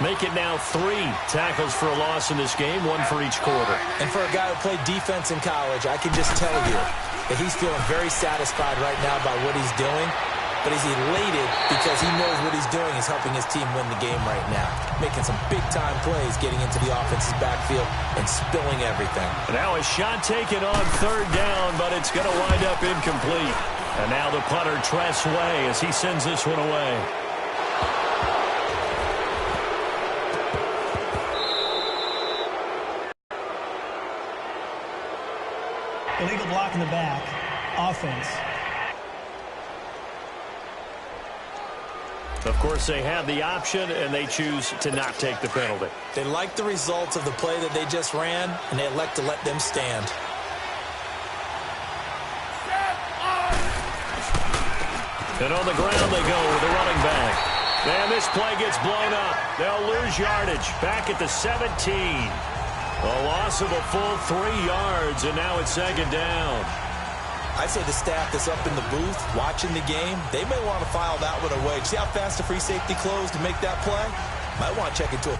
Make it now 3 tackles for a loss in this game, 1 for each quarter. And for a guy who played defense in college, I can just tell you that he's feeling very satisfied right now by what he's doing. But he's elated because he knows what he's doing is helping his team win the game right now. Making some big-time plays, getting into the offense's backfield and spilling everything. Now a shot taken on 3rd down, but it's going to wind up incomplete. And now the punter, Tress Way, as he sends this one away. Illegal block in the back. Offense. Of course, they have the option, and they choose to not take the penalty. They like the results of the play that they just ran, and they elect to let them stand. And on the ground they go with the running back. And this play gets blown up. They'll lose yardage back at the 17. A loss of a full 3 yards, and now it's 2nd down. I'd say the staff that's up in the booth watching the game, they may want to file that one away. See how fast the free safety closed to make that play? Might want to check into it.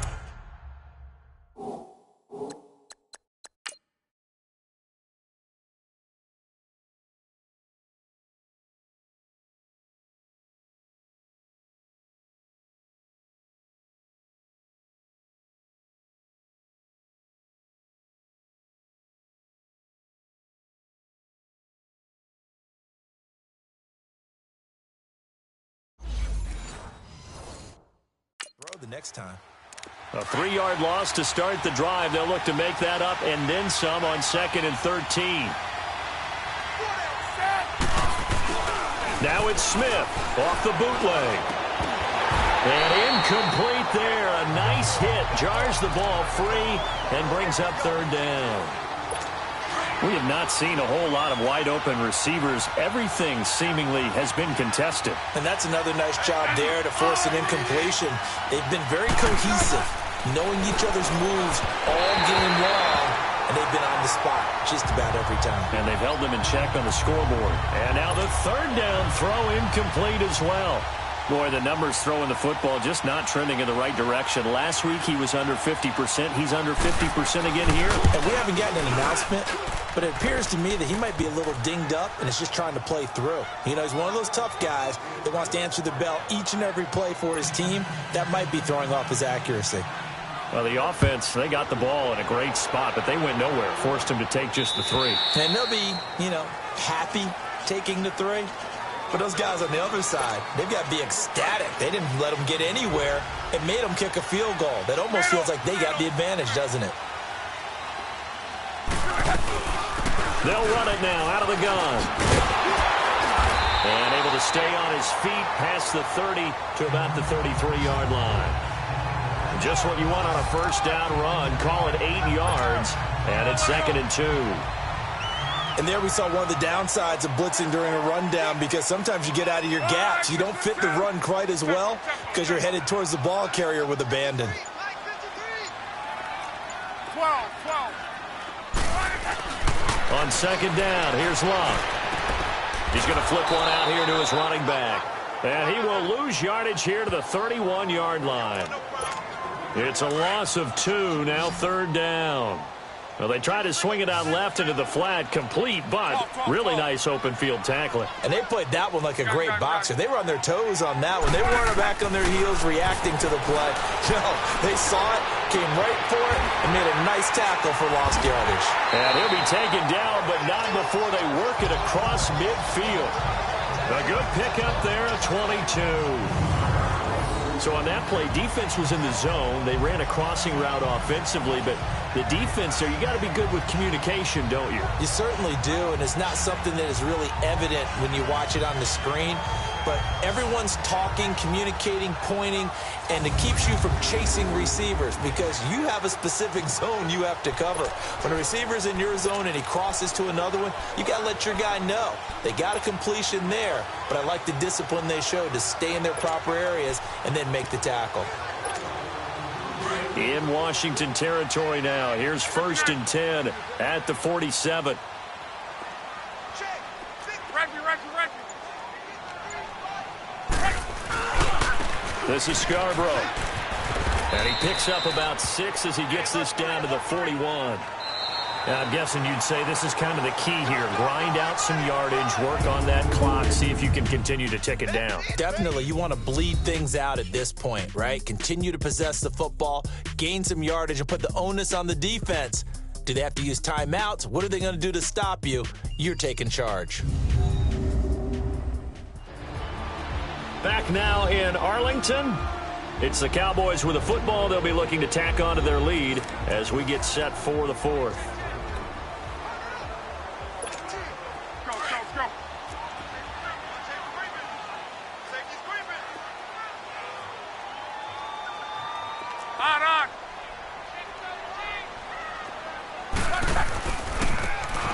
The next time. A 3-yard loss to start the drive. They'll look to make that up and then some on 2nd and 13. Now it's Smith off the bootleg. And incomplete there. A nice hit. Jars the ball free and brings up 3rd down. We have not seen a whole lot of wide-open receivers. Everything seemingly has been contested. And that's another nice job there to force an incompletion. They've been very cohesive, knowing each other's moves all game long, and they've been on the spot just about every time. And they've held them in check on the scoreboard. And now the 3rd down throw incomplete as well. Boy, the numbers throwing the football just not trending in the right direction. Last week he was under 50%. He's under 50% again here. And we haven't gotten an announcement, but it appears to me that he might be a little dinged up and is just trying to play through. You know, he's one of those tough guys that wants to answer the bell each and every play for his team. That might be throwing off his accuracy. Well, the offense, they got the ball in a great spot, but they went nowhere. Forced him to take just the 3. And they'll be, you know, happy taking the 3. But those guys on the other side, they've got to be ecstatic. They didn't let them get anywhere. It made them kick a field goal. That almost feels like they got the advantage, doesn't it? They'll run it now out of the gun. And able to stay on his feet past the 30 to about the 33-yard line. Just what you want on a first down run. Call it 8 yards. And it's 2nd and 2. And there we saw one of the downsides of blitzing during a rundown because sometimes you get out of your gaps. You don't fit the run quite as well because you're headed towards the ball carrier with abandon. 12. On 2nd down, here's Love. He's going to flip one out here to his running back. And he will lose yardage here to the 31-yard line. It's a loss of 2, now 3rd down. Well, they tried to swing it out left into the flat, complete, but really nice open field tackling. And they played that one like a great boxer. They were on their toes on that one. They weren't back on their heels reacting to the play. No, they saw it, came right for it, and made a nice tackle for lost yardage. And he'll be taken down, but not before they work it across midfield. A good pickup there, a 22. So on that play, defense was in the zone. They ran a crossing route offensively, but the defense there, you got to be good with communication, don't you? You certainly do, and it's not something that is really evident when you watch it on the screen. But everyone's talking, communicating, pointing, and it keeps you from chasing receivers because you have a specific zone you have to cover. When a receiver's in your zone and he crosses to another one, you got to let your guy know. They got a completion there, but I like the discipline they showed to stay in their proper areas and then make the tackle. In Washington territory now. Here's 1st and 10 at the 47. This is Scarborough. And he picks up about 6 as he gets this down to the 41. Now, I'm guessing you'd say this is kind of the key here. Grind out some yardage, work on that clock, see if you can continue to tick it down. Definitely, you want to bleed things out at this point, right? Continue to possess the football, gain some yardage, and put the onus on the defense. Do they have to use timeouts? What are they going to do to stop you? You're taking charge. Back now in Arlington. It's the Cowboys with the football. They'll be looking to tack on to their lead as we get set for the 4th.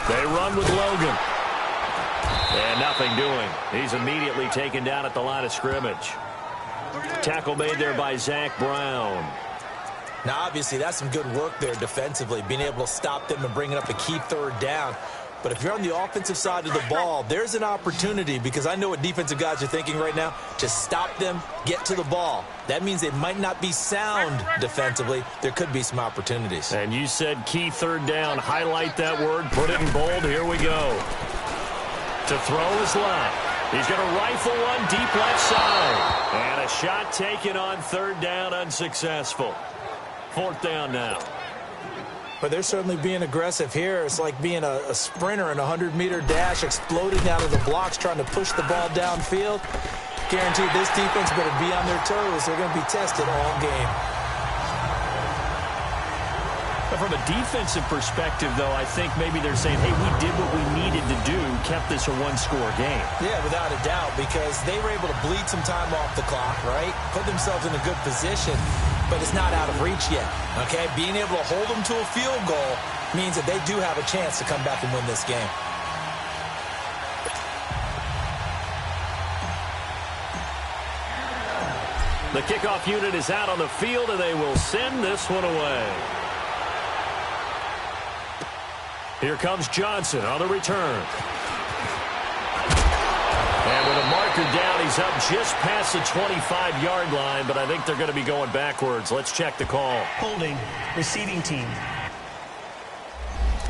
They run with Logan. And nothing doing. He's immediately taken down at the line of scrimmage. Tackle made there by Zach Brown. Now, obviously, that's some good work there defensively, being able to stop them and bringing up a key 3rd down. But if you're on the offensive side of the ball, there's an opportunity because I know what defensive guys are thinking right now. Just stop them, get to the ball. That means they might not be sound defensively. There could be some opportunities. And you said key 3rd down. Highlight that word. Put it in bold. Here we go. To throw his left. He's going to rifle one deep left side. And a shot taken on 3rd down, unsuccessful. 4th down now. But they're certainly being aggressive here. It's like being a sprinter in a 100-meter dash, exploding out of the blocks, trying to push the ball downfield. Guaranteed this defense better be on their toes. They're going to be tested all game. From a defensive perspective, though, I think maybe they're saying, hey, we did what we needed to do, kept this a 1-score game. Yeah, without a doubt, because they were able to bleed some time off the clock, right? Put themselves in a good position, but it's not out of reach yet, okay? Being able to hold them to a field goal means that they do have a chance to come back and win this game. The kickoff unit is out on the field, and they will send this one away. Here comes Johnson on the return. And with a marker down, he's up just past the 25-yard line, but I think they're going to be going backwards. Let's check the call. Holding, receiving team.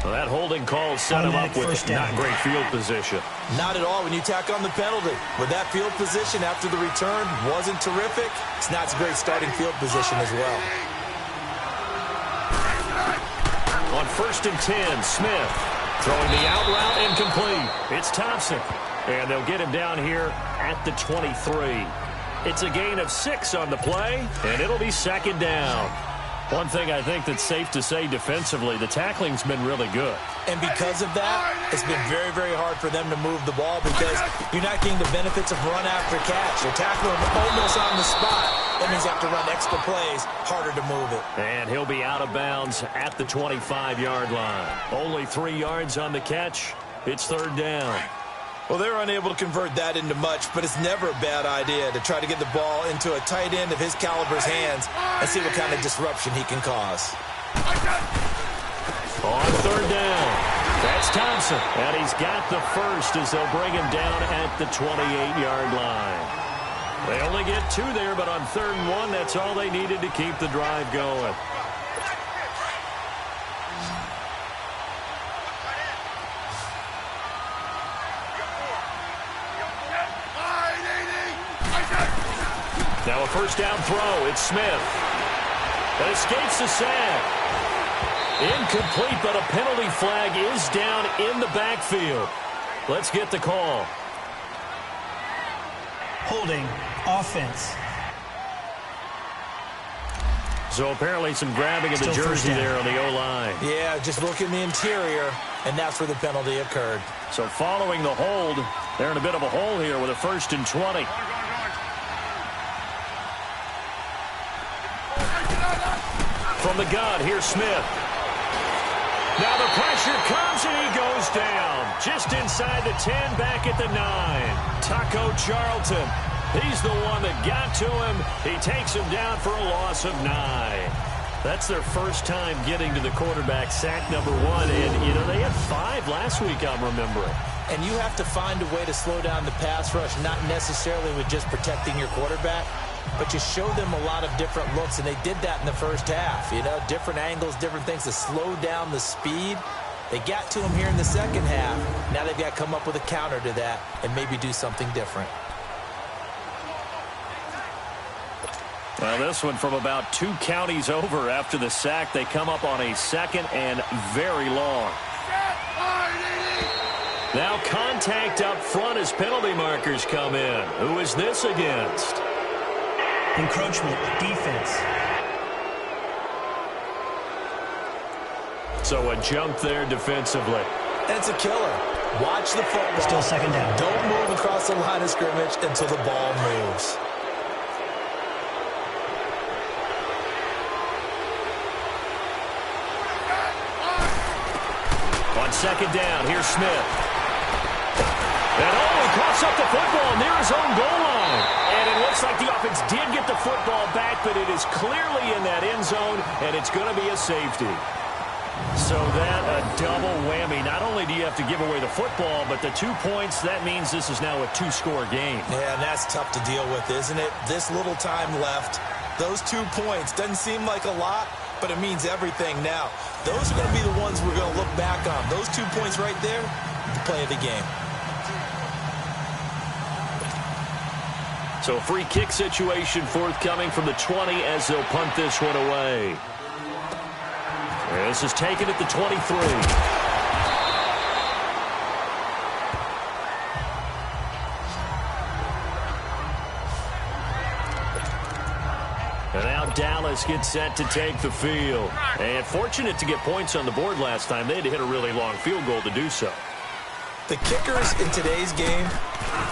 Well, that holding call set him up with not great field position. Not at all when you tack on the penalty. With that field position after the return wasn't terrific, it's not a great starting field position as well. On 1st and 10, Smith throwing the out route incomplete. It's Thompson. And they'll get him down here at the 23. It's a gain of 6 on the play, and it'll be 2nd down. One thing I think that's safe to say defensively, the tackling's been really good. And because of that, it's been very, very hard for them to move the ball because you're not getting the benefits of run after catch. You're tackling almost on the spot. That means you have to run extra plays, harder to move it. And he'll be out of bounds at the 25-yard line. Only 3 yards on the catch. It's 3rd down. Well, they're unable to convert that into much, but it's never a bad idea to try to get the ball into a tight end of his caliber's hands and see what kind of disruption he can cause. On 3rd down, that's Thompson. And he's got the first as they'll bring him down at the 28-yard line. They only get 2 there, but on 3rd and 1, that's all they needed to keep the drive going. Now a 1st down throw. It's Smith. That escapes the sack. Incomplete, but a penalty flag is down in the backfield. Let's get the call. Holding, offense. So apparently some grabbing of the jersey there on the O-line. Yeah, just look in the interior, and that's where the penalty occurred. So following the hold, they're in a bit of a hole here with a 1st and 20. From the gun, here's Smith. Now the pressure comes, and he goes down. Just inside the 10, back at the 9. Taco Charlton. He's the one that got to him. He takes him down for a loss of 9. That's their first time getting to the quarterback, sack number 1. And, you know, they had 5 last week, I'm remembering. And you have to find a way to slow down the pass rush, not necessarily with just protecting your quarterback, but you show them a lot of different looks, and they did that in the first half. You know, different angles, different things to slow down the speed. They got to him here in the second half. Now they've got to come up with a counter to that and maybe do something different. Well, this one from about 2 counties over after the sack. They come up on a 2nd and very long. Now contact up front as penalty markers come in. Who is this against? Encroachment, defense. So a jump there defensively. And it's a killer. Watch the football. Still 2nd down. Don't move across the line of scrimmage until the ball moves. On 2nd down, here's Smith. And he coughs up the football near his own goal line. And it looks like the offense did get the football back, but it is clearly in that end zone, and it's going to be a safety. So that a double whammy. Not only do you have to give away the football, but the 2 points, that means this is now a 2-score game. Yeah, and that's tough to deal with, isn't it? This little time left. Those 2 points doesn't seem like a lot, but it means everything now. Those are going to be the ones we're going to look back on. Those 2 points right there, the play of the game. So a free kick situation forthcoming from the 20 as they'll punt this one away. This is taken at the 23. And now Dallas gets set to take the field. And fortunate to get points on the board last time. They had to hit a really long field goal to do so. The kickers in today's game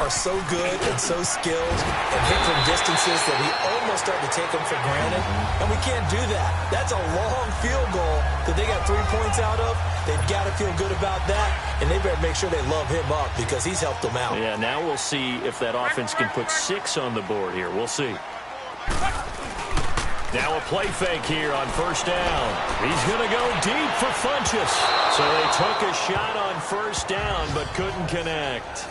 are so good and so skilled and hit from distances that we almost start to take them for granted. And we can't do that. That's a long field goal that they got 3 points out of. They've got to feel good about that, and they better make sure they love him up because he's helped them out. Yeah, now we'll see if that offense can put 6 on the board here. We'll see. Now a play fake here on 1st down. He's going to go deep for Funchess. So they took a shot on 1st down but couldn't connect.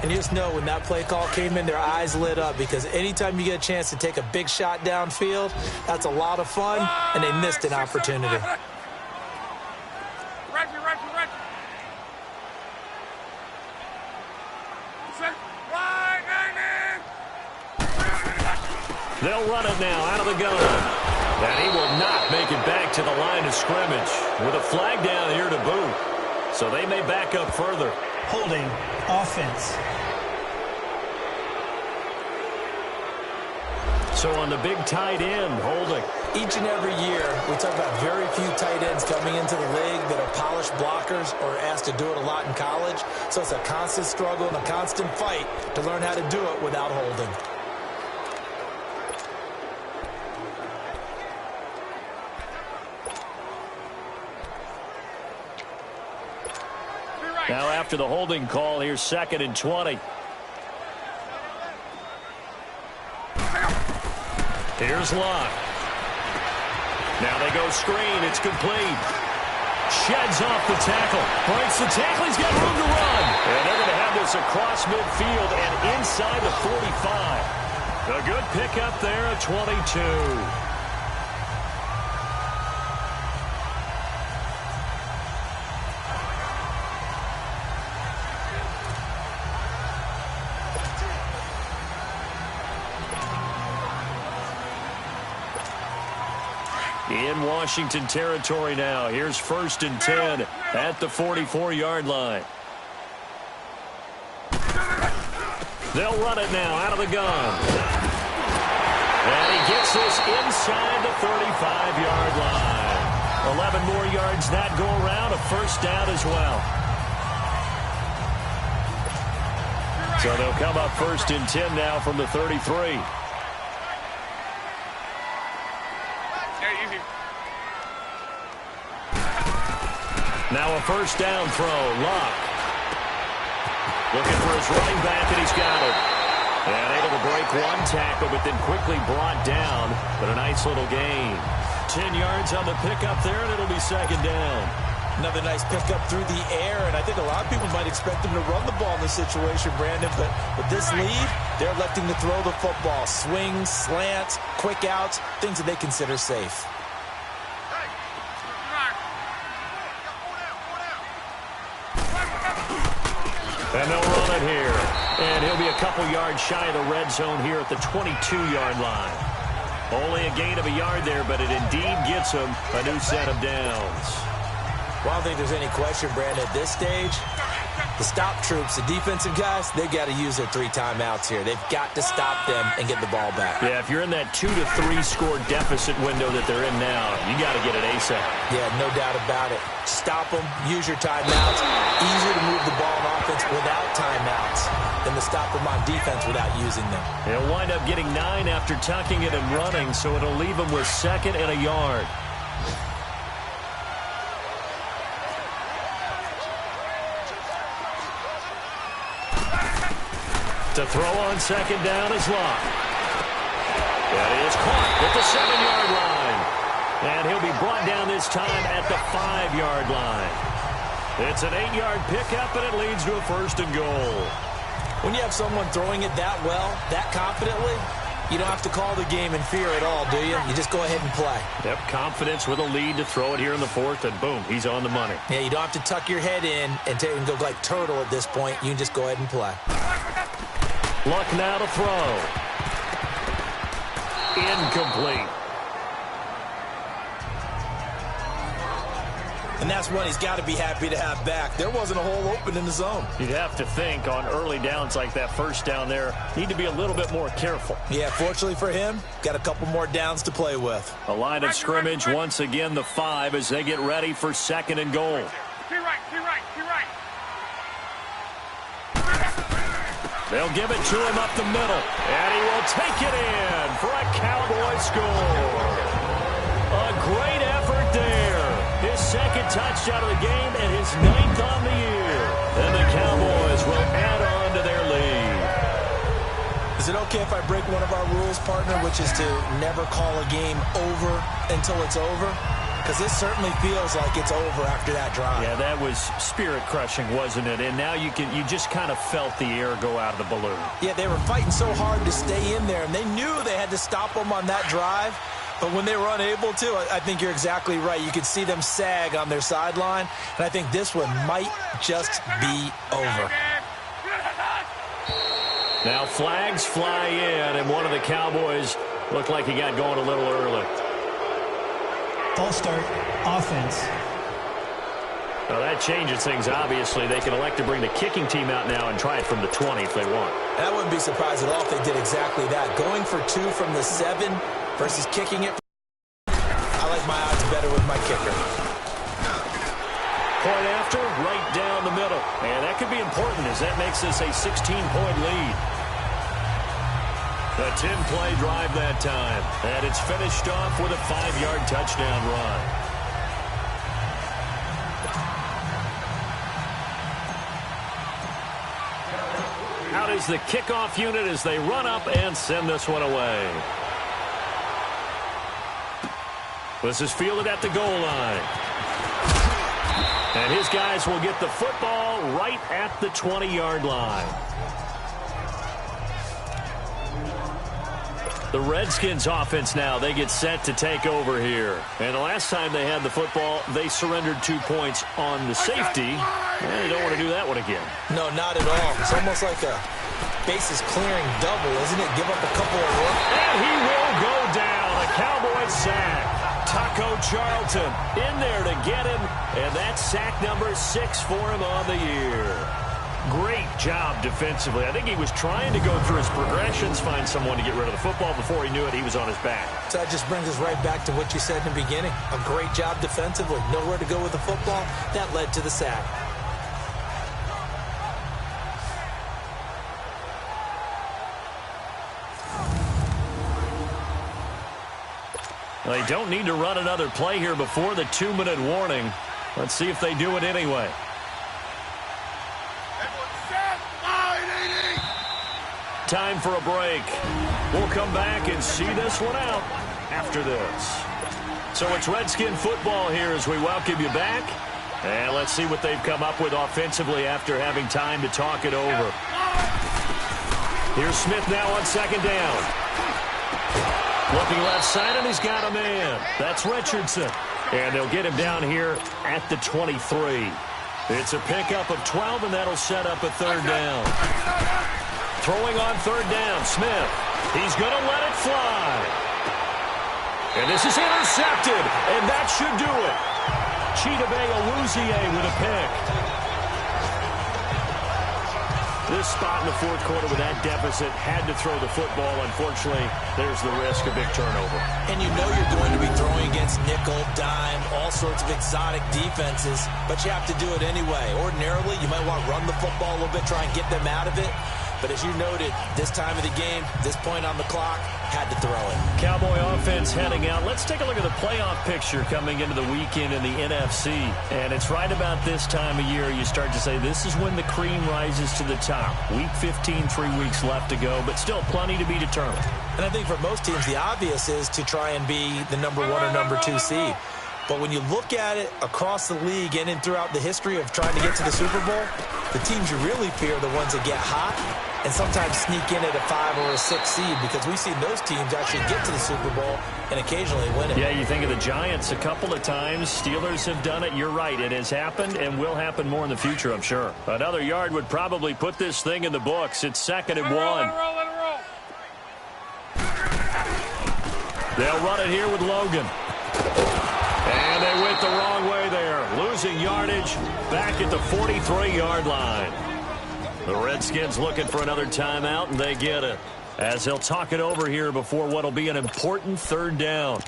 And you just know when that play call came in, their eyes lit up because anytime you get a chance to take a big shot downfield, that's a lot of fun, and they missed an opportunity. They'll run it now out of the gun. And he will not make it back to the line of scrimmage with a flag down here to boot. So they may back up further. Holding, offense. So on the big tight end, holding. Each and every year, we talk about very few tight ends coming into the league that are polished blockers or asked to do it a lot in college. So it's a constant struggle and a constant fight to learn how to do it without holding. Now after the holding call, here's 2nd and 20. Here's Locke. Now they go screen. It's complete. Sheds off the tackle. Breaks the tackle. He's got room to run. And they're going to have this across midfield and inside the 45. A good pickup there at 22. In Washington territory now. Here's 1st and 10 at the 44-yard line. They'll run it now out of the gun. And he gets this inside the 35-yard line. 11 more yards that go around, a first down as well. So they'll come up first and 10 now from the 33. Now a first down throw. Locke looking for his running back, and he's got it. And able to break one tackle, but then quickly brought down. But a nice little gain. 10 yards on the pickup there, and it'll be second down. Another nice pickup through the air, and I think a lot of people might expect him to run the ball in this situation, Brandon, but with this lead, they're electing to throw the football. Swings, slants, quick outs, things that they consider safe. And they'll run it here. And he'll be a couple yards shy of the red zone here at the 22-yard line. Only a gain of a yard there, but it indeed gets him a new set of downs. Well, I don't think there's any question, Brandon, at this stage, the stop troops, the defensive guys, they've got to use their 3 timeouts here. They've got to stop them and get the ball back. Yeah, if you're in that 2 to 3 score deficit window that they're in now, you got to get it ASAP. Yeah, no doubt about it. Stop them, use your timeouts. Easier to move the ball on offense without timeouts than to stop them on defense without using them. He'll wind up getting 9 after tucking it and running, so it'll leave him with 2nd and a yard. To throw on second down is Locke. That is caught at the 7-yard line. And he'll be brought down this time at the 5-yard line. It's an 8-yard pickup, and it leads to a 1st and goal. When you have someone throwing it that well, that confidently, you don't have to call the game in fear at all, do you? You just go ahead and play. Yep, confidence with a lead to throw it here in the 4th, and boom, he's on the money. Yeah, you don't have to tuck your head in and go like turtle at this point. You can just go ahead and play. Luck now to throw. Incomplete. And that's one he's got to be happy to have back. There wasn't a hole open in the zone. You'd have to think on early downs like that first down there, need to be a little bit more careful. Yeah, fortunately for him, got a couple more downs to play with. A line of scrimmage once again, the 5, as they get ready for 2nd and goal. They'll give it to him up the middle, and he will take it in for a Cowboy score. A great effort there. His 2nd touchdown of the game and his 9th on the year. And the Cowboys will add on to their lead. Is it okay if I break one of our rules, partner, which is to never call a game over until it's over? Because this certainly feels like it's over after that drive. Yeah, that was spirit-crushing, wasn't it? And now you just kind of felt the air go out of the balloon. Yeah, they were fighting so hard to stay in there, and they knew they had to stop them on that drive. But when they were unable to, I think you're exactly right. You could see them sag on their sideline, and I think this one might just be over. Now flags fly in, and one of the Cowboys looked like he got going a little early. False start, offense. Well, that changes things, obviously. They can elect to bring the kicking team out now and try it from the 20 if they want. And I wouldn't be surprised at all if they did exactly that. Going for 2 from the 7 versus kicking it. I like my odds better with my kicker. Point after, right down the middle. And that could be important as that makes this a 16-point lead. A 10-play drive that time. And it's finished off with a 5-yard touchdown run. Out is the kickoff unit as they run up and send this one away. This is fielded at the goal line. And his guys will get the football right at the 20-yard line. The Redskins offense now, they get set to take over here. And the last time they had the football, they surrendered 2 points on the safety. And they don't want to do that one again. No, not at all. It's almost like a bases clearing double, isn't it? Give up a couple of runs. And he will go down. A Cowboy sack. Taco Charlton in there to get him. And that's sack number 6 for him on the year. Great job defensively. I think he was trying to go through his progressions, find someone to get rid of the football. Before he knew it, he was on his back. So that just brings us right back to what you said in the beginning. A great job defensively. Nowhere to go with the football. That led to the sack. They don't need to run another play here before the 2-minute warning. Let's see if they do it anyway. Time for a break. We'll come back and see this one out after this. So it's Redskin football here as we welcome you back. And let's see what they've come up with offensively after having time to talk it over. Here's Smith now on second down. Looking left side, and he's got a man. That's Richardson. And they'll get him down here at the 23. It's a pickup of 12, and that'll set up a third down. Throwing on third down, Smith. He's going to let it fly. And this is intercepted, and that should do it. Chidobe Awuzie with a pick. This spot in the fourth quarter with that deficit, had to throw the football. Unfortunately, there's the risk of big turnover. And you know you're going to be throwing against nickel, dime, all sorts of exotic defenses, but you have to do it anyway. Ordinarily, you might want to run the football a little bit, try and get them out of it. But as you noted, this time of the game, this point on the clock, had to throw it. Cowboy offense heading out. Let's take a look at the playoff picture coming into the weekend in the NFC. And it's right about this time of year you start to say this is when the cream rises to the top. Week 15, 3 weeks left to go, but still plenty to be determined. And I think for most teams, the obvious is to try and be the number 1 or number 2 seed. But when you look at it across the league and throughout the history of trying to get to the Super Bowl, the teams you really fear are the ones that get hot and sometimes sneak in at a 5 or a 6 seed, because we've seen those teams actually get to the Super Bowl and occasionally win it. Yeah, you think of the Giants a couple of times. Steelers have done it. You're right. It has happened and will happen more in the future, I'm sure. Another yard would probably put this thing in the books. It's 2nd and 1. Let it roll. They'll run it here with Logan. And they went the wrong way there. Losing yardage back at the 43-yard line. The Redskins looking for another timeout, and they get it. As they'll talk it over here before what will be an important third down.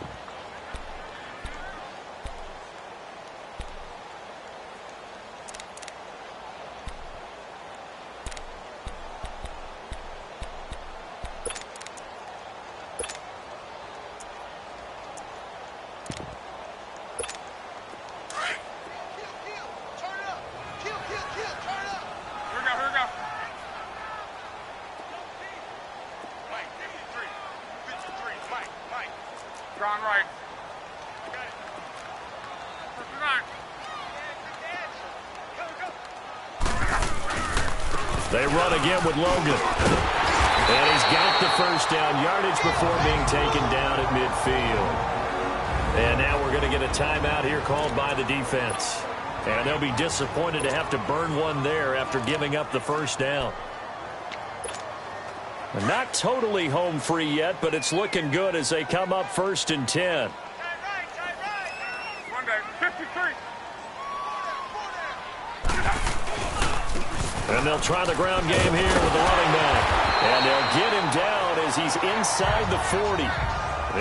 They run again with Logan. And he's got the first down yardage before being taken down at midfield. And now we're going to get a timeout here called by the defense. And they'll be disappointed to have to burn one there after giving up the first down. And not totally home free yet, but it's looking good as they come up 1st and 10. And they'll try the ground game here with the running back. And they'll get him down as he's inside the 40.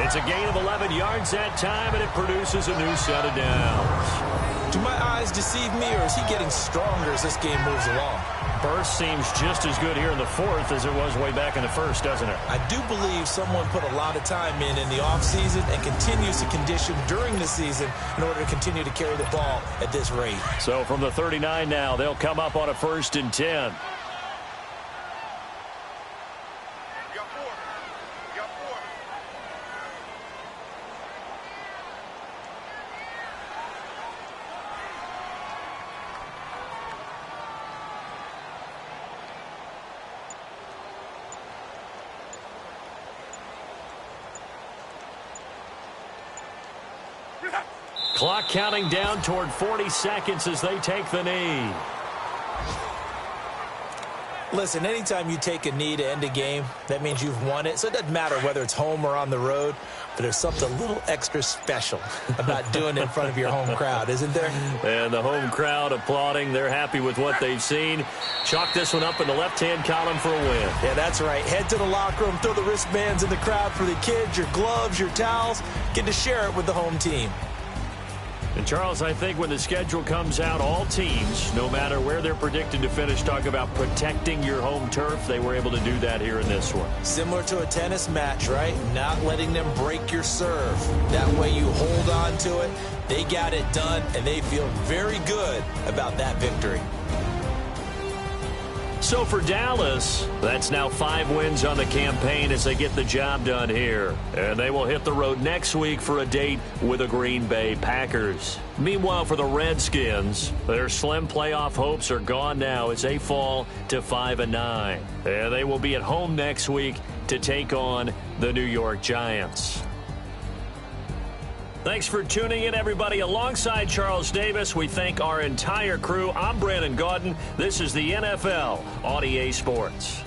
It's a gain of 11 yards that time, and it produces a new set of downs. Do my eyes deceive me, or is he getting stronger as this game moves along? Burst seems just as good here in the fourth as it was way back in the first, doesn't it? I do believe someone put a lot of time in the offseason and continues to condition during the season in order to continue to carry the ball at this rate. So from the 39 now, they'll come up on a 1st and 10. Clock counting down toward 40 seconds as they take the knee. Listen, anytime you take a knee to end a game, that means you've won it. So it doesn't matter whether it's home or on the road. but there's something a little extra special about doing it in front of your home crowd, isn't there? And the home crowd applauding. They're happy with what they've seen. Chalk this one up in the left-hand column for a win. Yeah, that's right. Head to the locker room, throw the wristbands in the crowd for the kids, your gloves, your towels. Get to share it with the home team. And, Charles, I think when the schedule comes out, all teams, no matter where they're predicted to finish, talk about protecting your home turf. They were able to do that here in this one. Similar to a tennis match, right? Not letting them break your serve. That way you hold on to it. They got it done, and they feel very good about that victory. So for Dallas, that's now 5 wins on the campaign as they get the job done here. And they will hit the road next week for a date with the Green Bay Packers. Meanwhile, for the Redskins, their slim playoff hopes are gone now as they fall to 5-9. And they will be at home next week to take on the New York Giants. Thanks for tuning in, everybody. Alongside Charles Davis, we thank our entire crew. I'm Brandon Gaudin. This is the NFL on EA Sports.